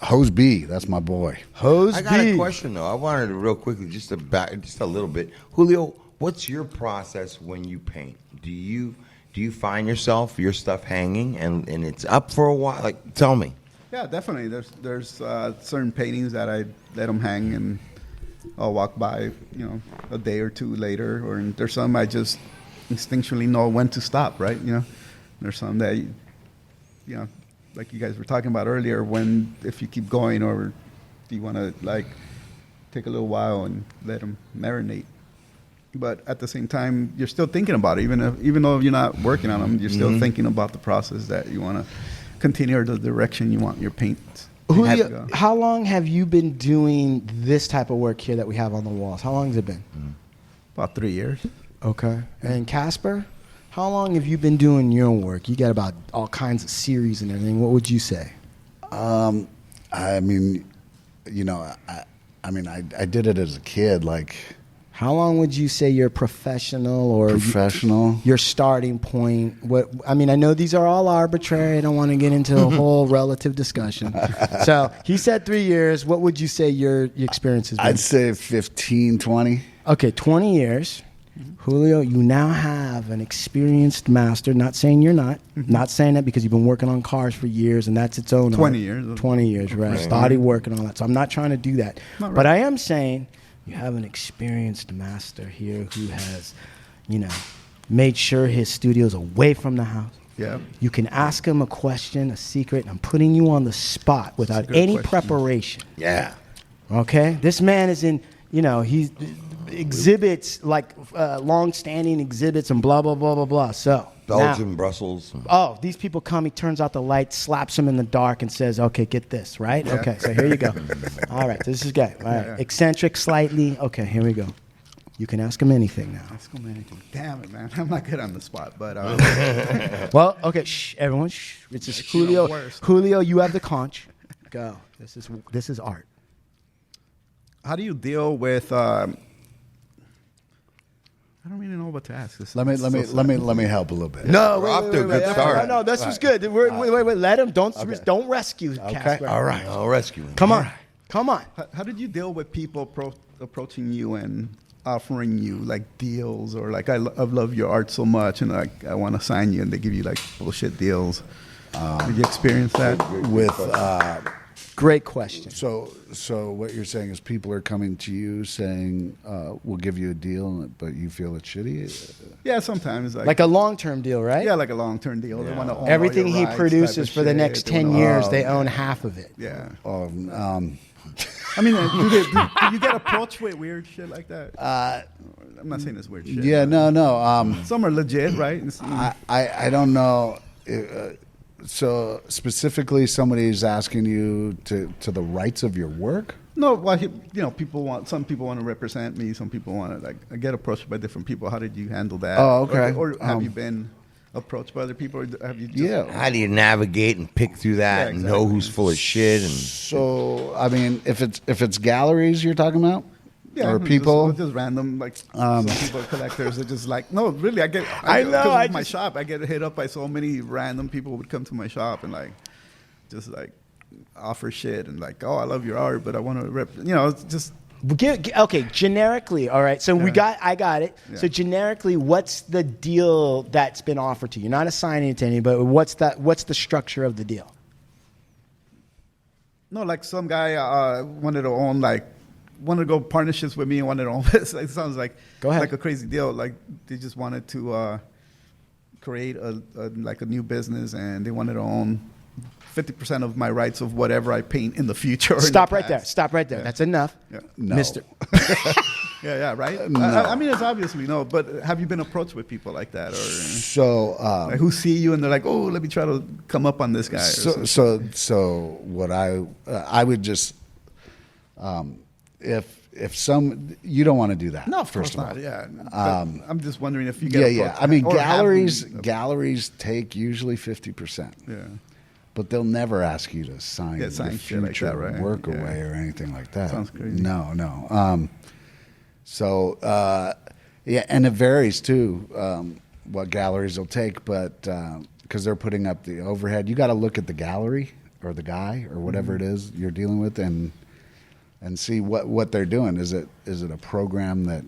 Hose B, that's my boy. Hose B. I got a question though. I wanted to real quickly just a little bit. Julio, what's your process when you paint? Do you find your stuff hanging and it's up for a while? Like, tell me. Yeah, definitely. There's certain paintings that I let them hang and I'll walk by, you know, a day or two later. Or there's some I just instinctually know when to stop, right? You know, there's some that, you know, like you guys were talking about earlier, if you keep going, or do you want to like take a little while and let them marinate? But at the same time, you're still thinking about it, even though you're not working on them, you're still thinking about the process that you want to continue, or the direction you want your paint. Julio, how long have you been doing this type of work here that we have on the walls? How long has it been? About 3 years. Okay. And Casper, how long have you been doing your work? You got about all kinds of series and everything. What would you say? I mean, you know, I did it as a kid, like. How long would you say you're professional your starting point? I know these are all arbitrary. I don't want to get into a whole relative discussion. So he said 3 years. What would you say your experience has been? I'd say 15, 20. Okay, 20 years. Julio, you now have an experienced master. Not saying you're not. Not saying that because you've been working on cars for years, and that's its own 20 years. 20 years, right. Started working on that. So I'm not trying to do that. Right. But I am saying you have an experienced master here who has, you know, made sure his studio's away from the house. Yeah. You can ask him a question, a secret. I'm putting you on the spot without any preparation. Yeah. Okay? This man is in, you know, he exhibits, like long-standing exhibits and blah, blah, blah, blah, blah. So Belgium, Brussels. Oh, these people come, he turns out the light, slaps him in the dark, and says, okay, get this, right? Yeah. Okay, so here you go. All right, this is good. All right, eccentric slightly. Okay, here we go. You can ask him anything now. Ask him anything. Damn it, man. I'm not good on the spot, but... Well, okay, shh, everyone, shh. This is Julio. Julio, you have the conch. Go. This is art. How do you deal with... I don't really know what to ask. Let me help a little bit. No, We're off to a good start. No, this was good. Wait. Let him. Don't rescue Casper. All right, I'll rescue him. Come on. How did you deal with people approaching you and offering you like deals, or like I love your art so much and like I want to sign you, and they give you like bullshit deals? Did you experience that? With Great question. so what you're saying is people are coming to you saying we'll give you a deal, but you feel it's shitty. Yeah, sometimes Like a long-term deal, right? yeah, like a long-term deal. They want to own all Everything your he rights produces type of for the shit. next They 10 wanna years, own- they own half of it. Yeah. Oh, I mean, do you get approached with weird shit like that? I'm not saying it's weird shit. yeah, but no. Some are legit, right? I don't know. So specifically, somebody's asking you to the rights of your work. No, well, some people want to represent me. Some people want to, like, I get approached by different people. How did you handle that? Oh, okay. Or have you been approached by other people? Or have you just, Yeah. How do you navigate and pick through that Yeah, and know exactly. who's full of shit? And So I mean, if it's galleries you're talking about, Yeah, or people. just random, like some people, collectors are just like, no, really, I know, 'cause I of my just- shop, I get hit up by so many random people who would come to my shop and like, just like offer shit and like, oh, I love your art, but I want to it's just, Okay, generically, all right. So I got it. Yeah. So generically, what's the deal that's been offered to you? Not assigning it to anybody, but what's the structure of the deal? no, like some guy wanted to go partnerships with me and wanted to own this. It sounds like Go ahead. like a crazy deal. Like they just wanted to create a new business, and they wanted to own 50% of my rights of whatever I paint in the future. or in the Stop right there. past. Stop right there. Yeah. That's enough, Yeah. No. Mister. Yeah, right. No. I mean, it's obviously no, but have you been approached with people like that, or So like, who see you and they're like, oh, let me try to come up on this guy? Or something? So what I would just if some you don't want to do that. No, of first course of all. not. Yeah, But I'm just wondering if you get Yeah. approached. I mean, or have galleries take usually 50%. Yeah. But they'll never ask you to sign Yeah, your sign shit like future that, right? work Yeah. away or anything like that. Sounds crazy. No. So yeah, and it varies too what galleries will take, but because they're putting up the overhead, you got to look at the gallery or the guy or whatever Mm-hmm. it is you're dealing with and see what they're doing. Is it a program that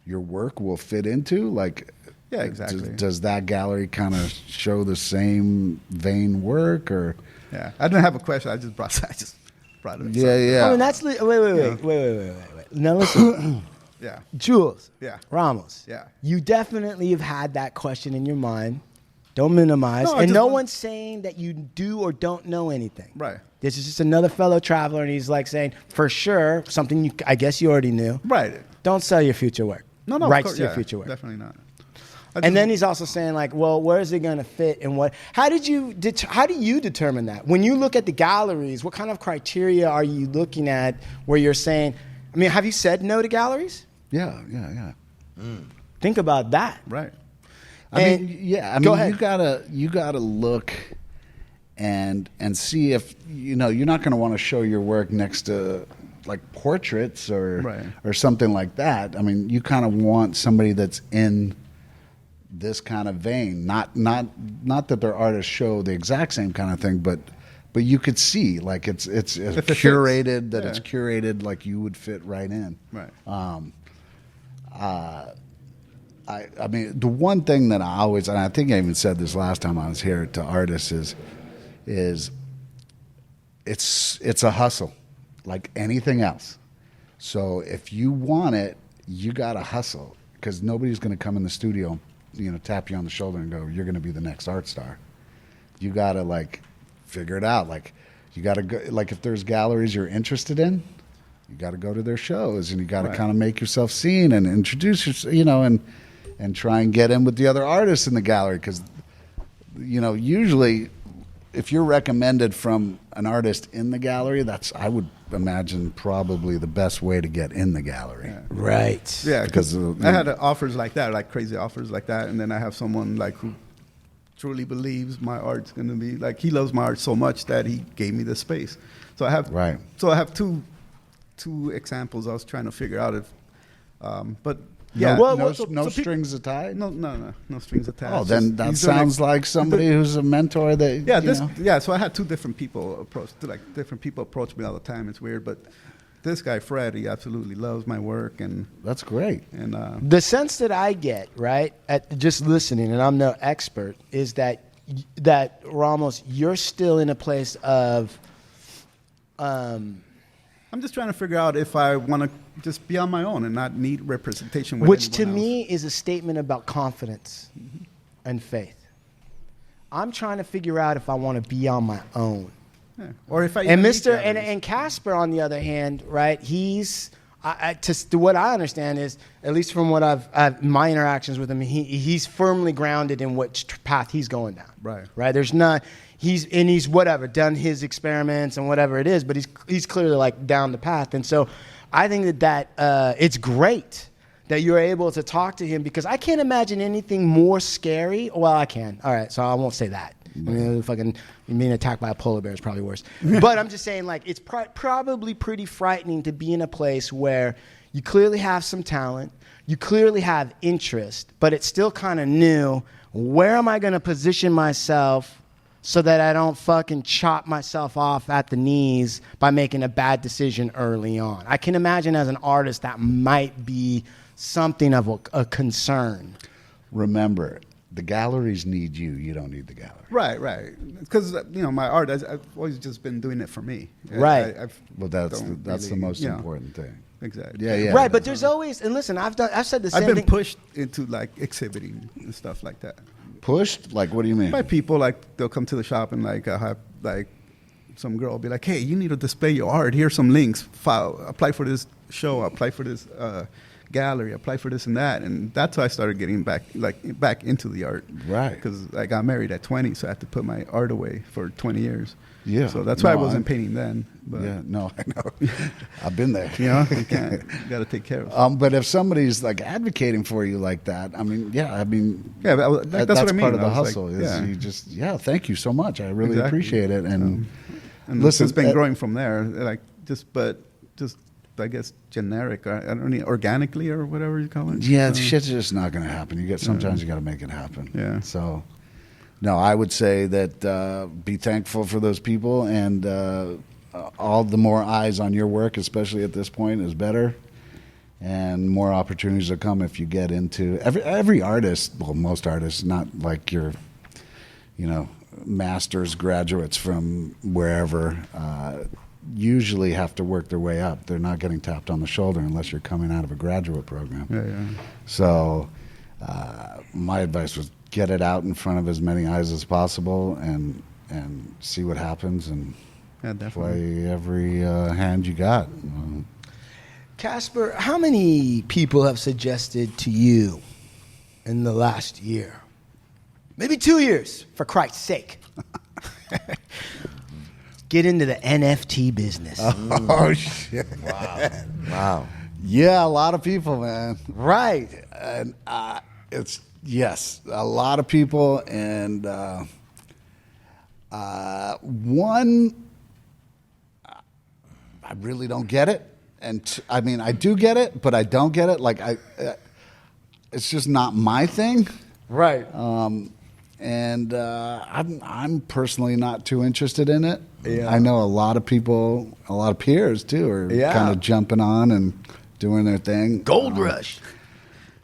your work will fit into? Like, Yeah, exactly. Does that gallery kind of show the same vein work or? Yeah, I didn't have a question. I just brought it up. Yeah. I mean, that's wait. Now listen, Yeah. Jules. Yeah. Ramos. Yeah. You definitely have had that question in your mind. Don't minimize. No, I and just no want- one's saying that you do or don't know anything. Right. This is just another fellow traveler, and he's like saying, for sure, something I guess you already knew. Right. Don't sell your future work. No, of Rights course, to your yeah, future work. Definitely not. And then he's also saying, like, well, where is it going to fit and what? How do you determine that? When you look at the galleries, what kind of criteria are you looking at where you're saying, I mean, have you said no to galleries? Yeah. Think about that. Right. I And- mean, yeah. I Go mean, ahead. you gotta look and see if you're not going to want to show your work next to like portraits or Right. or something like that. I mean, you kind of want somebody that's in this kind of vein. Not that their artists show the exact same kind of thing, but you could see like it's it fits. curated that Yeah. it's curated like you would fit right in. Right. I mean, the one thing that I always, and I think I even said this last time I was here to artists, is it's a hustle, like anything else. So if you want it, you got to hustle because nobody's going to come in the studio, tap you on the shoulder and go, "You're going to be the next art star." You got to like figure it out. Like you got to go. Like if there's galleries you're interested in, you got to go to their shows and you got to Right. kind of make yourself seen and introduce yourself, and try and get in with the other artists in the gallery because, usually if you're recommended from an artist in the gallery, that's, I would imagine, probably the best way to get in the gallery. Right. Yeah, Because because I had offers like that, like crazy offers like that, and then I have someone like who truly believes my art's going to be like he loves my art so much that he gave me the space. So I have two examples I was trying to figure out if, but Yeah. Well, no so no peop- strings attached. No strings attached. Oh, then Just- that he's doing sounds like somebody who's a mentor. That Yeah, you know. yeah. So I had two different people different people approach me all the time. It's weird, but this guy Fred, he absolutely loves my work, and That's great. The sense that I get, right, at just listening, and I'm no expert, is that Ramos, you're still in a place of, I'm just trying to figure out if I want to just be on my own and not need representation with which to anyone me else. is a statement about confidence and faith. I'm trying to figure out if I want to be on my own. Yeah. Or if I And even need Mr. galleries. and Casper, on the other hand, right? He's to what I understand is, at least from what I've my interactions with him, he's firmly grounded in which path he's going down. Right. There's not. He's whatever done his experiments and whatever it is, but he's clearly like down the path. And so, I think that it's great that you're able to talk to him, because I can't imagine anything more scary. Well, I can. All right, so I won't say that. I mean, fucking being attacked by a polar bear is probably worse. But I'm just saying, like, it's probably pretty frightening to be in a place where you clearly have some talent, you clearly have interest, but it's still kind of new. Where am I going to position myself so that I don't fucking chop myself off at the knees by making a bad decision early on? I can imagine as an artist that might be something of a concern. Remember, the galleries need you. You don't need the gallery. Right. Because my art, I've always just been doing it for me. Right. Well, that's don't the really, most you know. important thing. Exactly. Yeah. Right, but there's always, and listen, I've said the same I've been thing. pushed into like exhibiting and stuff like that Pushed? Like, what do you mean? by people. Like they'll come to the shop and like I have like some girl will be like, "Hey, you need to display your art. Here's some links. File, apply for this show. Apply for this gallery. Apply for this and that." And that's how I started getting back into the art. Right. Because I got married at 20, so I had to put my art away for 20 years. Yeah. So that's why I No, wasn't painting then. But Yeah, no, I know. I've been there. you know, you got to take care of it. But if somebody's like advocating for you like that, I mean, Yeah, but that's that's what I mean. part of the I was hustle. like, Is you just thank you so much. I really Exactly. appreciate it. And listen, it's been uh, growing from there. Like just I guess generic. I don't know, organically or whatever you call it. Yeah, shit's just not going to happen. Sometimes you got to make it happen. Yeah. So, no, I would say that be thankful for those people, and all the more eyes on your work, especially at this point, is better, and more opportunities will come if you get into every artist. Well, most artists, not like your, master's graduates from wherever. Usually have to work their way up. They're not getting tapped on the shoulder unless you're coming out of a graduate program. Yeah. So my advice was get it out in front of as many eyes as possible and see what happens and Yeah, definitely. play every hand you got. Casper, how many people have suggested to you in the last year, maybe 2 years, for Christ's sake, get into the NFT business? Oh, shit. Wow. Yeah, a lot of people, man. Right. And it's, yes, a lot of people. And one, I really don't get it. And I mean, I do get it, but I don't get it. Like, it's just not my thing. Right. And I'm personally not too interested in it. Yeah. I know a lot of people, a lot of peers too, are Yeah. kind of jumping on and doing their thing. Gold rush.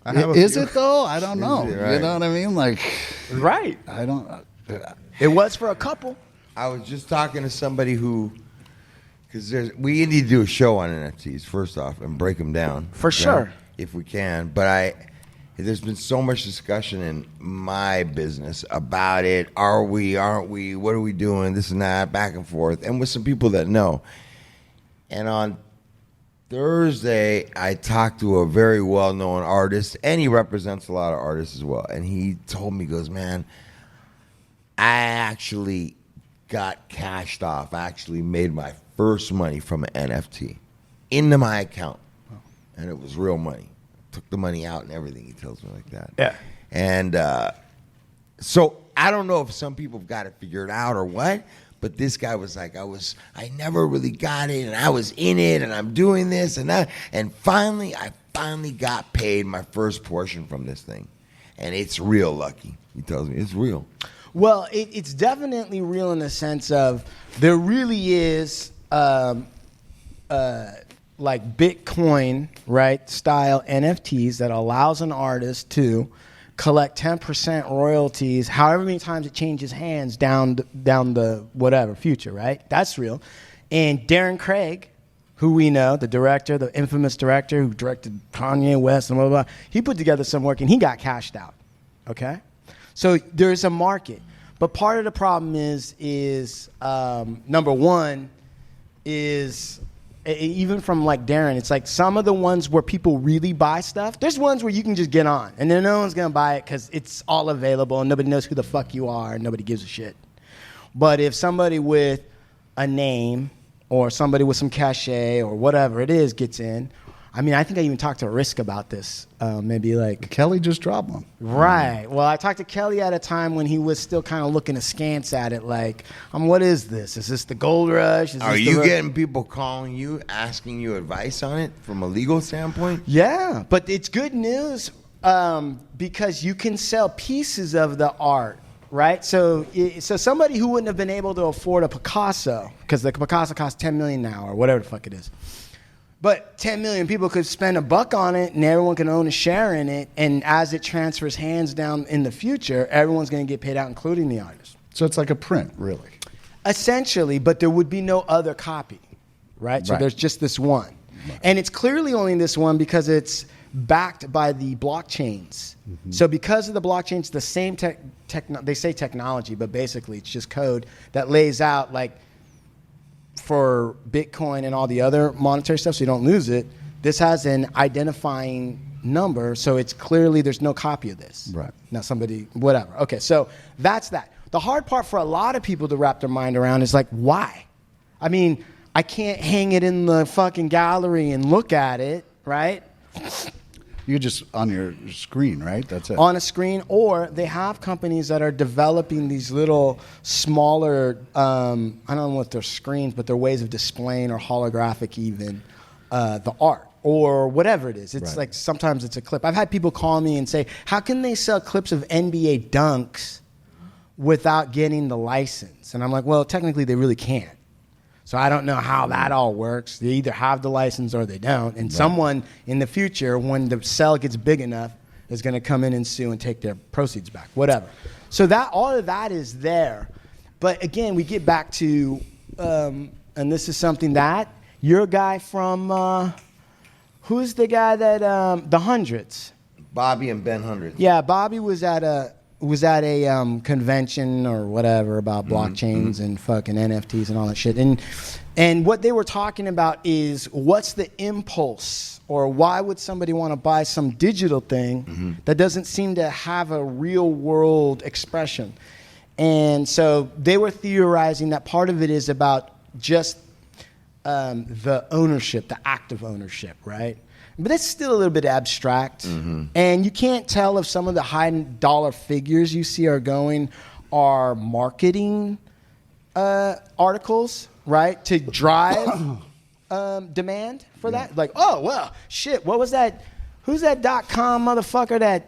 I have a Is few- it though? I don't know. it, right? You know what I mean? Like, Right. I don't. It was for a couple. I was just talking to somebody because we need to do a show on NFTs first off and break them down For sure. if we can. But there's been so much discussion in my business about it. Are we? Aren't we? What are we doing? This and that, back and forth, and with some people that know. And on Thursday, I talked to a very well-known artist, and he represents a lot of artists as well. And he told me, he goes, man, I actually got cashed off. I actually made my first money from an NFT into my account, and it was real money. Took the money out and everything. He tells me like that. Yeah. And so I don't know if some people have got it figured out or what, but this guy was like, I never really got it, and I was in it, and I'm doing this and that, and finally I finally got paid my first portion from this thing. And it's real, Lucky. He tells me it's real. Well, it's definitely real in the sense of there really is like Bitcoin, right, style NFTs that allows an artist to collect 10% royalties however many times it changes hands down the whatever future, right? That's real. And Darren Craig, who we know, the director, the infamous director who directed Kanye West and blah, blah, blah, he put together some work and he got cashed out, okay? So there's a market. But part of the problem is number one is, even from like Darren, it's like some of the ones where people really buy stuff, there's ones where you can just get on and then no one's going to buy it because it's all available and nobody knows who the fuck you are and nobody gives a shit. But if somebody with a name or somebody with some cachet or whatever it is gets in, I mean, I think I even talked to Risk about this. Maybe like Kelly just dropped one. Right. Well, I talked to Kelly at a time when he was still kind of looking askance at it, like, what is this? Is this the gold rush? Are you getting people calling you, asking you advice on it from a legal standpoint? Yeah, but it's good news because you can sell pieces of the art. Right, so somebody who wouldn't have been able to afford a Picasso, because the Picasso costs $10 million now or whatever the fuck it is. But 10 million people could spend $1 on it and everyone can own a share in it. And as it transfers hands down in the future, everyone's going to get paid out, including the artist. So it's like a print, really. Essentially, but there would be no other copy, right? So there's just this one. Right. And it's clearly only this one because it's backed by the blockchains. Mm-hmm. So because of the blockchains, the same they say technology, but basically it's just code that lays out like, for Bitcoin and all the other monetary stuff, so you don't lose it, this has an identifying number, so it's clearly there's no copy of this. Right. Now somebody, whatever. Okay, so that's that. The hard part for a lot of people to wrap their mind around is like, why? I mean, I can't hang it in the fucking gallery and look at it, right? You just on your screen, right? That's it. On a screen, or they have companies that are developing these little smaller, I don't know what they're screens, but they're ways of displaying or holographic even the art or whatever it is. It's right. like sometimes it's a clip. I've had people call me and say, how can they sell clips of NBA dunks without getting the license? And I'm like, well, technically they really can't. So I don't know how that all works. They either have the license or they don't. And someone in the future, when the cell gets big enough, is going to come in and sue and take their proceeds back, whatever. So that all of that is there. But again, we get back to, and this is something that your guy from, who's the guy that, the Hundreds? Bobby and Ben Hundreds. Yeah, Bobby was at a convention or whatever about blockchains and fucking NFTs and all that shit. And what they were talking about is what's the impulse, or why would somebody want to buy some digital thing that doesn't seem to have a real world expression? And so they were theorizing that part of it is about just the ownership, the act of ownership, right? But that's still a little bit abstract. And you can't tell if some of the high dollar figures you see are marketing articles, right? To drive demand for that. Like, oh, well, shit, what was that? Who's that .com motherfucker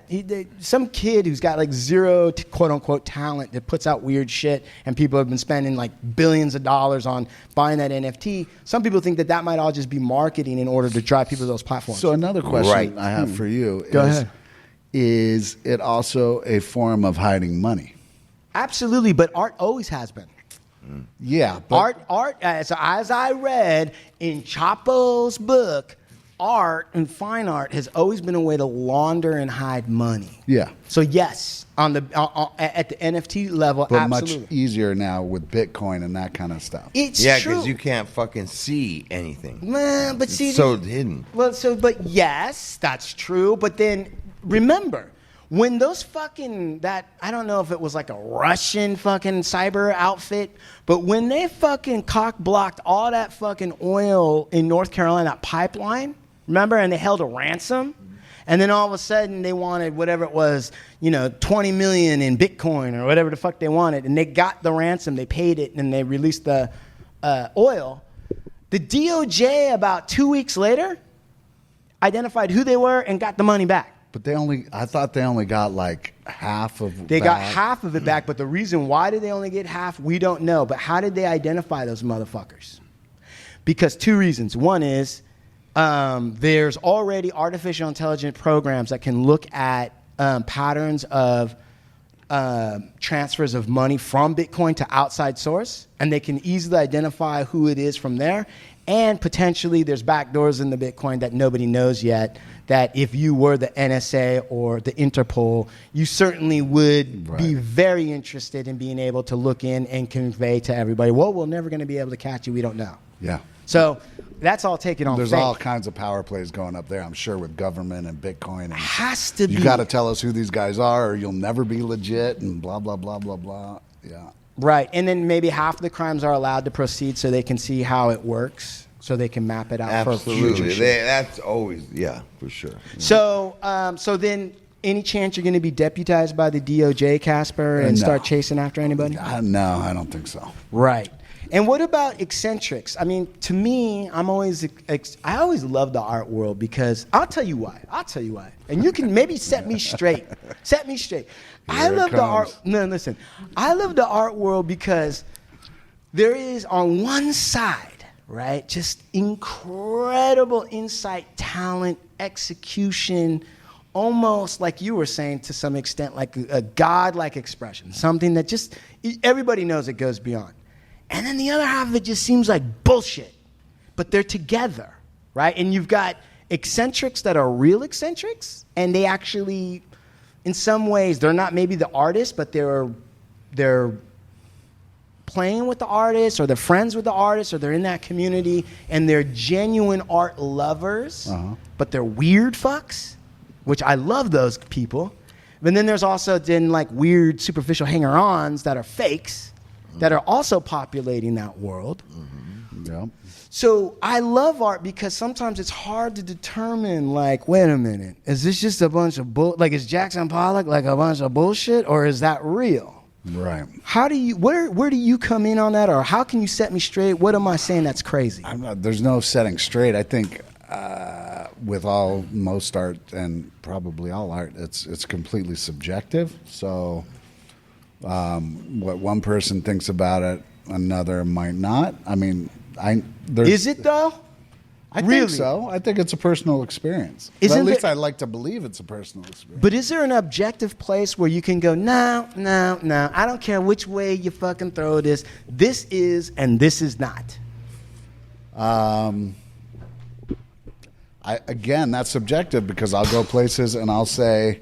some kid who's got like zero quote unquote talent that puts out weird shit, and people have been spending like billions of dollars on buying that NFT. Some people think that might all just be marketing in order to drive people to those platforms. So another question I have for you is it also a form of hiding money? Absolutely, but art always has been. Yeah. But Art, as I read in Chapo's book, art and fine art has always been a way to launder and hide money. Yeah. So yes, at the NFT level, but absolutely. much easier now with Bitcoin and that kind of stuff. It's Yeah, true. because you can't fucking see anything. Man, but see, It's so hidden. Well, but yes, that's true. But then remember, when those fucking I don't know if it was like a Russian fucking cyber outfit, but when they fucking cock blocked all that fucking oil in North Carolina, that pipeline, remember, and they held a ransom, and then all of a sudden they wanted whatever it was, 20 million in Bitcoin or whatever the fuck they wanted, and they got the ransom, they paid it, and they released the oil. The DOJ about 2 weeks later, identified who they were, and got the money back. But I thought they only got like half of They got back. half of it back, but the reason why did they only get half, we don't know. But how did they identify those motherfuckers? Because 2 reasons. One is there's already artificial intelligence programs that can look at patterns of transfers of money from Bitcoin to outside source, and they can easily identify who it is from there. And potentially there's backdoors in the Bitcoin that nobody knows yet, that if you were the NSA or the Interpol, you certainly would be very interested in being able to look in and convey to everybody, well, we're never going to be able to catch you. We don't know. Yeah. So that's all taken on There's faith. all kinds of power plays going up there, I'm sure, with government and Bitcoin. And Has to be. You got to tell us who these guys are, or you'll never be legit, and blah, blah, blah, blah, blah. Yeah. Right. And then maybe half of the crimes are allowed to proceed so they can see how it works, so they can map it out for future Absolutely. shit. That's always, yeah, for sure. So, so then any chance you're going to be deputized by the DOJ, Casper, and No. start chasing after anybody? No, I don't think so. Right. And what about eccentrics? I mean, to me, I always love the art world because I'll tell you why. And you can maybe set me straight. I love the art. No, listen. I love the art world because there is on one side, right, just incredible insight, talent, execution, almost like you were saying to some extent, like a godlike expression, something that just everybody knows it goes beyond. And then the other half of it just seems like bullshit. But they're together, right? And you've got eccentrics that are real eccentrics, and they actually, in some ways, they're not maybe the artist, but they're playing with the artist, or they're friends with the artist, or they're in that community, and they're genuine art lovers, but they're weird fucks, which I love those people. But then there's also then like weird superficial hanger-ons that are fakes, that are also populating that world. Yeah. So I love art because sometimes it's hard to determine, like, wait a minute, is this just a bunch of like, is Jackson Pollock like a bunch of bullshit, or is that real? Right. How do you, where do you come in on that, or how can you set me straight? What am I saying that's crazy? There's no setting straight. I think with most art, and probably all art, it's completely subjective. So what one person thinks about it, another might not. I mean, is it though? I Really? think so. I think it's a personal experience. Isn't At least there- I like to believe it's a personal experience. But is there an objective place where you can go, no, I don't care which way you fucking throw this. This is and this is not. Again, that's subjective, because I'll go places and I'll say,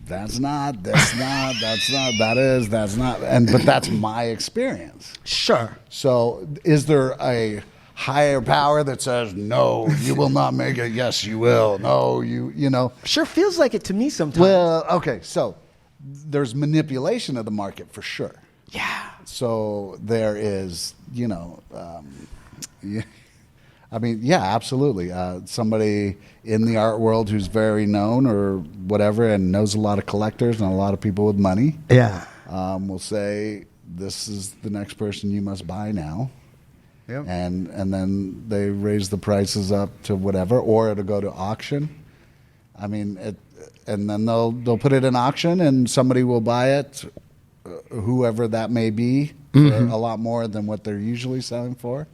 that's not, that's not, that's not, that is, that's not, but that's my experience. Sure. So is there a higher power that says, no, you will not make it, yes, you will, no, you know? Sure feels like it to me sometimes. Well, okay, so there's manipulation of the market for sure. Yeah. So there is, I mean, yeah, absolutely. Somebody in the art world who's very known or whatever, and knows a lot of collectors and a lot of people with money, Yeah. will say, this is the next person you must buy now. Yep. And then they raise the prices up to whatever, or it'll go to auction. I mean, and then they'll put it in auction, and somebody will buy it, whoever that may be, for a lot more than what they're usually selling for.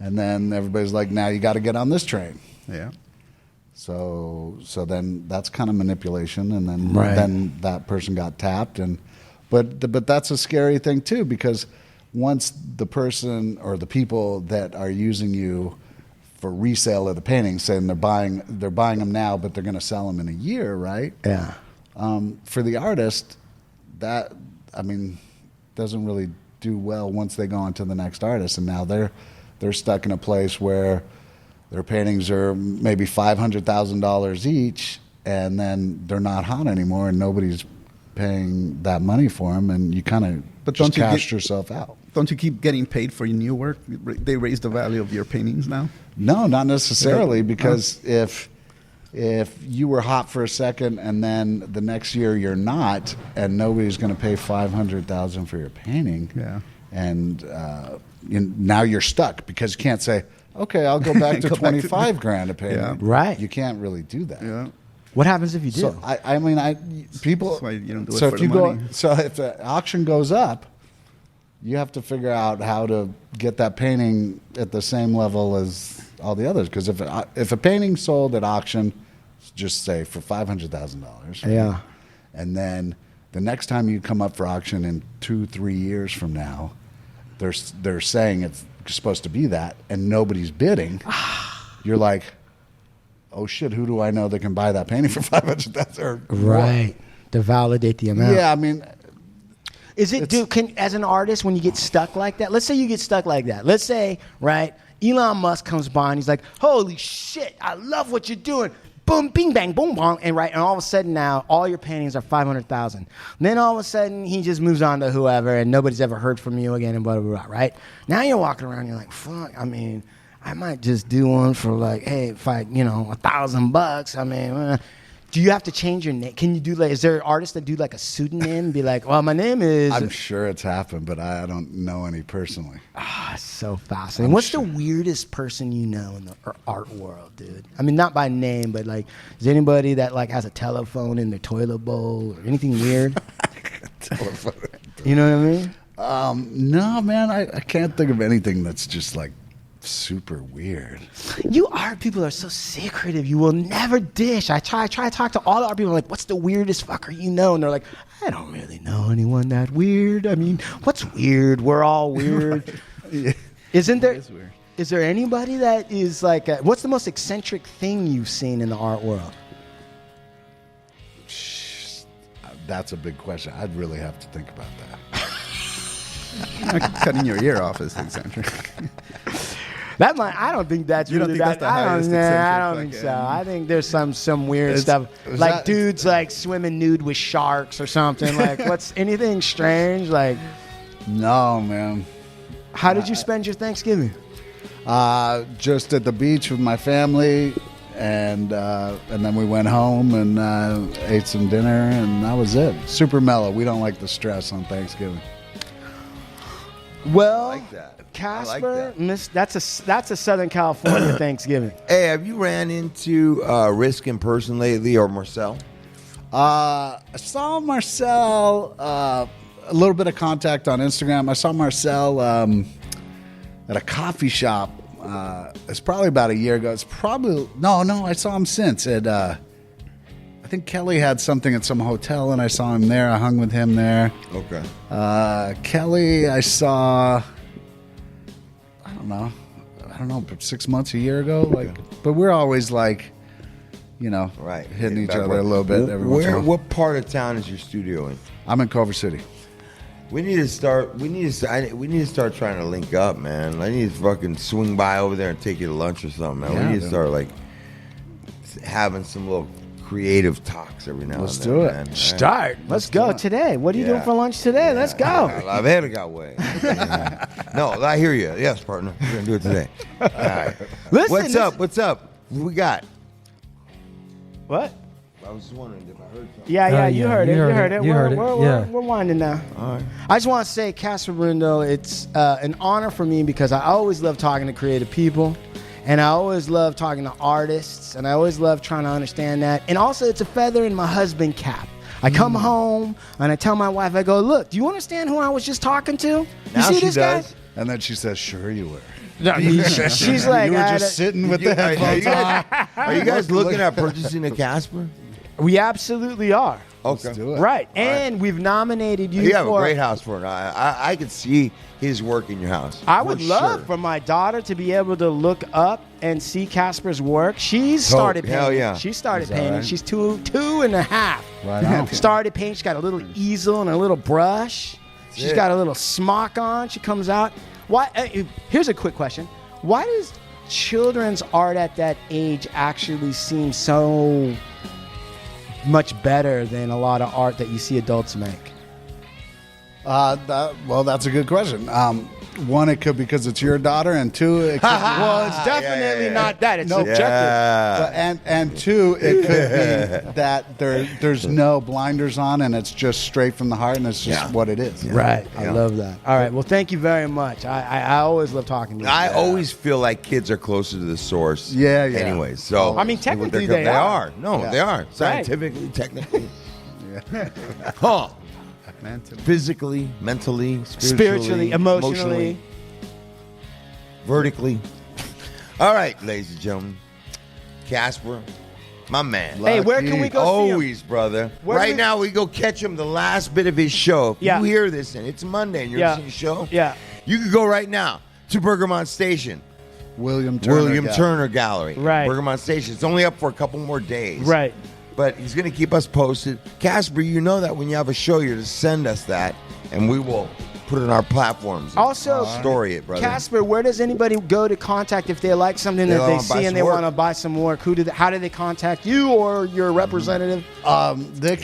And then everybody's like, now you got to get on this train. Yeah. So then that's kind of manipulation, and then Right. then that person got tapped, but that's a scary thing too, because once the person or the people that are using you for resale of the paintings, saying they're buying them now, but they're going to sell them in a year, right? Yeah. For the artist, that, I mean, doesn't really do well once they go on to the next artist, and now they're stuck in a place where their paintings are maybe $500,000 each, and then they're not hot anymore, and nobody's paying that money for them, and you kind of But just don't you cast get- yourself out. Don't you keep getting paid for your new work? They raise the value of your paintings now. No, not necessarily, Yeah. because if you were hot for a second and then the next year you're not, and nobody's going to pay $500,000 for your painting, Yeah. and now you're stuck, because you can't say, okay, I'll go back to 25 grand a painting. Yeah. Right. You can't really do that. Yeah. What happens if you do? So I mean, people. That's why you don't do it so for if the you money. so if the auction goes up, you have to figure out how to get that painting at the same level as all the others. Because if a painting sold at auction, just say for $500,000, Yeah. and then the next time you come up for auction in 2-3 years from now, they're saying it's supposed to be that, and nobody's bidding. You're like, oh shit, who do I know that can buy that painting for $500,000? Right. To validate the amount. Yeah, I mean, Is it, as an artist, when you get stuck like that, let's say you get stuck like that. Let's say, right, Elon Musk comes by and he's like, holy shit, I love what you're doing. Boom, bing, bang, boom, bong. And all of a sudden now, all your paintings are $500,000. Then all of a sudden, he just moves on to whoever and nobody's ever heard from you again and blah, blah, blah, right? Now you're walking around, you're like, fuck, I mean, I might just do one for like, hey, if I, $1,000, I mean, do you have to change your name? Can you do is there artists that do like a pseudonym? Be like, well, my name is. I'm sure it's happened, but I don't know any personally. It's so fascinating. What's the weirdest person you know in the art world, dude? I mean, not by name, but like, is anybody that like has a telephone in their toilet bowl or anything weird? Telephone. You know what I mean? No, man, I can't think of anything that's just like super weird. You art people are so secretive. You will never dish. I try to talk to all the art people. I'm like, what's the weirdest fucker you know? And they're like, I don't really know anyone that weird. I mean, what's weird? We're all weird. Yeah. Isn't there? It is weird. Is there anybody that is like? What's the most eccentric thing you've seen in the art world? That's a big question. I'd really have to think about that. Cutting your ear off is eccentric. That might. I don't think that's. You don't really think that's the highest I eccentric don't think so. fucking- I think there's some weird stuff, is like that- dudes like swimming nude with sharks or something. Like, what's anything strange? Like, No, man. how did you spend your Thanksgiving? Just at the beach with my family, and then we went home and ate some dinner, and that was it. Super mellow. We don't like the stress on Thanksgiving. Well, like that. Casper, I like that's a Southern California Thanksgiving. Hey, have you ran into Risk in person lately, or Marcel? I saw Marcel, a little bit of contact on Instagram. I saw Marcel at a coffee shop. It's probably about a year ago. It's probably no. I saw him since. I think Kelly had something at some hotel, and I saw him there. I hung with him there. Okay. Kelly, I saw. I don't know, 6 months, a year ago. But we're always like, Right. hitting each Back other where- a little bit. Every once in a while. What part of town is your studio in? I'm in Culver City. We need to start. We need to start trying to link up, man. I need to fucking swing by over there and take you to lunch or something, man. Yeah, we need to then. start like having some little creative talks every now Let's and then. do it. Man. Start. Let's go today. What are you doing Yeah. for lunch today? Let's go. La verga, way. No, I hear you. Yes, partner. We're gonna do it today. All right. Listen, What's up? What we got? What? I was just wondering if I heard something. Yeah, you heard it. You heard it. You heard it. Yeah. We're winding now. All right. I just want to say, Casper Brindle, it's an honor for me because I always love talking to creative people. And I always love talking to artists. And I always love trying to understand that. And also, it's a feather in my husband's cap. I come home and I tell my wife, I go, look, do you understand who I was just talking to? You Now see she this does. guy? And then she says, "Sure you were." No, she's like, You were I- just sitting with the headphones on. Are you guys looking at purchasing a Casper? we absolutely are. Okay. Let's do it. Right. And we've nominated you You have a for. great house for it. I could see his work in your house. I would for love sure. for my daughter to be able to look up and see Casper's work. She's started painting. Hell yeah. She started Is that painting. right? She's two and a half. Right on. Started painting. She's got a little easel and a little brush. She's it. got a little smock on. She comes out. Why? Here's a quick question. Why does children's art at that age actually seem so much better than a lot of art that you see adults make? Well, that's a good question. one, it could because it's your daughter, and two, it could Well, it's definitely not that. It's subjective. and two, it could be that there's no blinders on, and it's just straight from the heart, and it's just what it is. Right. I love that. All right. Well, thank you very much. I always love talking to you. I always feel like kids are closer to the source. Yeah. Anyway, so I mean, technically they they are. are. No, they are scientifically, technically. Huh. Physically, mentally, Spiritually, emotionally. Vertically. All right, ladies and gentlemen. Casper, my man. Hey, where can we go see him? Always, brother. Where do right we- now, we go catch him the last bit of his show. If you hear this and it's Monday and you're listening to the show, you can go right now to Bergamot Station. William Turner Gallery. Right. Bergamot Station. It's only up for a couple more days. Right. But he's going to keep us posted. Casper, you know that when you have a show, you're to send us that, and we will put it on our platforms. Also, story it, brother. Casper, where does anybody go to contact if they like something that they see and they want to buy some work? How do they contact you or your representative? They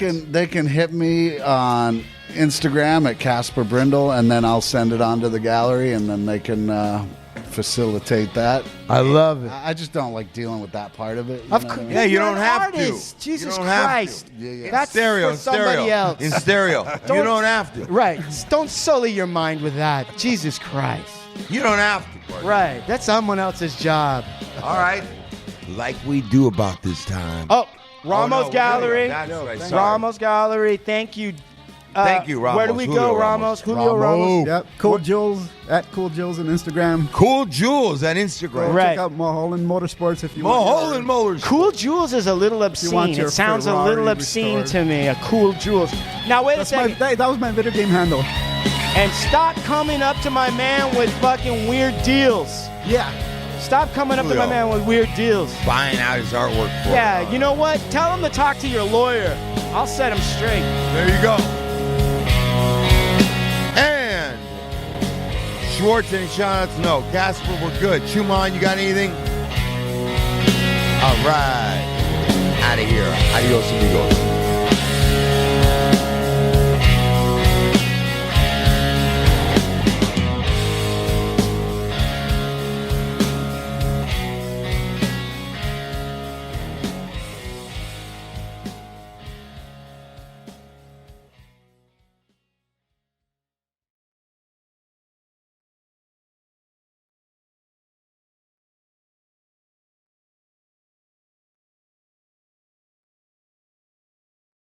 can hit me on Instagram at Casper Brindle, and then I'll send it on to the gallery, and then they can facilitate that. I love it. I just don't like dealing with that part of it. Of course, Yeah, you you're don't an have artist. to. Jesus You don't have Christ. to. Yeah. That's stereo, for somebody else. In stereo. You don't have to. Right. Don't sully your mind with that. Jesus Christ. You don't have to. Partner. Right. That's someone else's job. All right. Like we do about this time. Oh, Ramos no, Gallery. That's right. Sorry. Ramos Gallery. Thank you. Thank you, Ramos. Where do we Julio go, Ramos. Julio Ramos. Yep. Cool Jules at Cool Jules on Instagram. Cool Jules on Instagram. Right. Check out Mulholland Motorsports if you want. Mulholland Motors. Cool Jules is a little want obscene. your It sounds a Ferrari little obscene restored. to me. A Cool Jules. Now wait a second. That was my video game handle. And stop coming up to my man with fucking weird deals. Yeah. Stop coming up to my Julio. man with weird deals. Buying out his artwork for Yeah, you know what? Tell him to talk to your lawyer. I'll set him straight. There you go. And Schwartz and shout-outs, no. Casper, we're good. Schumann, you got anything? All right. Out of here. Adios, amigos.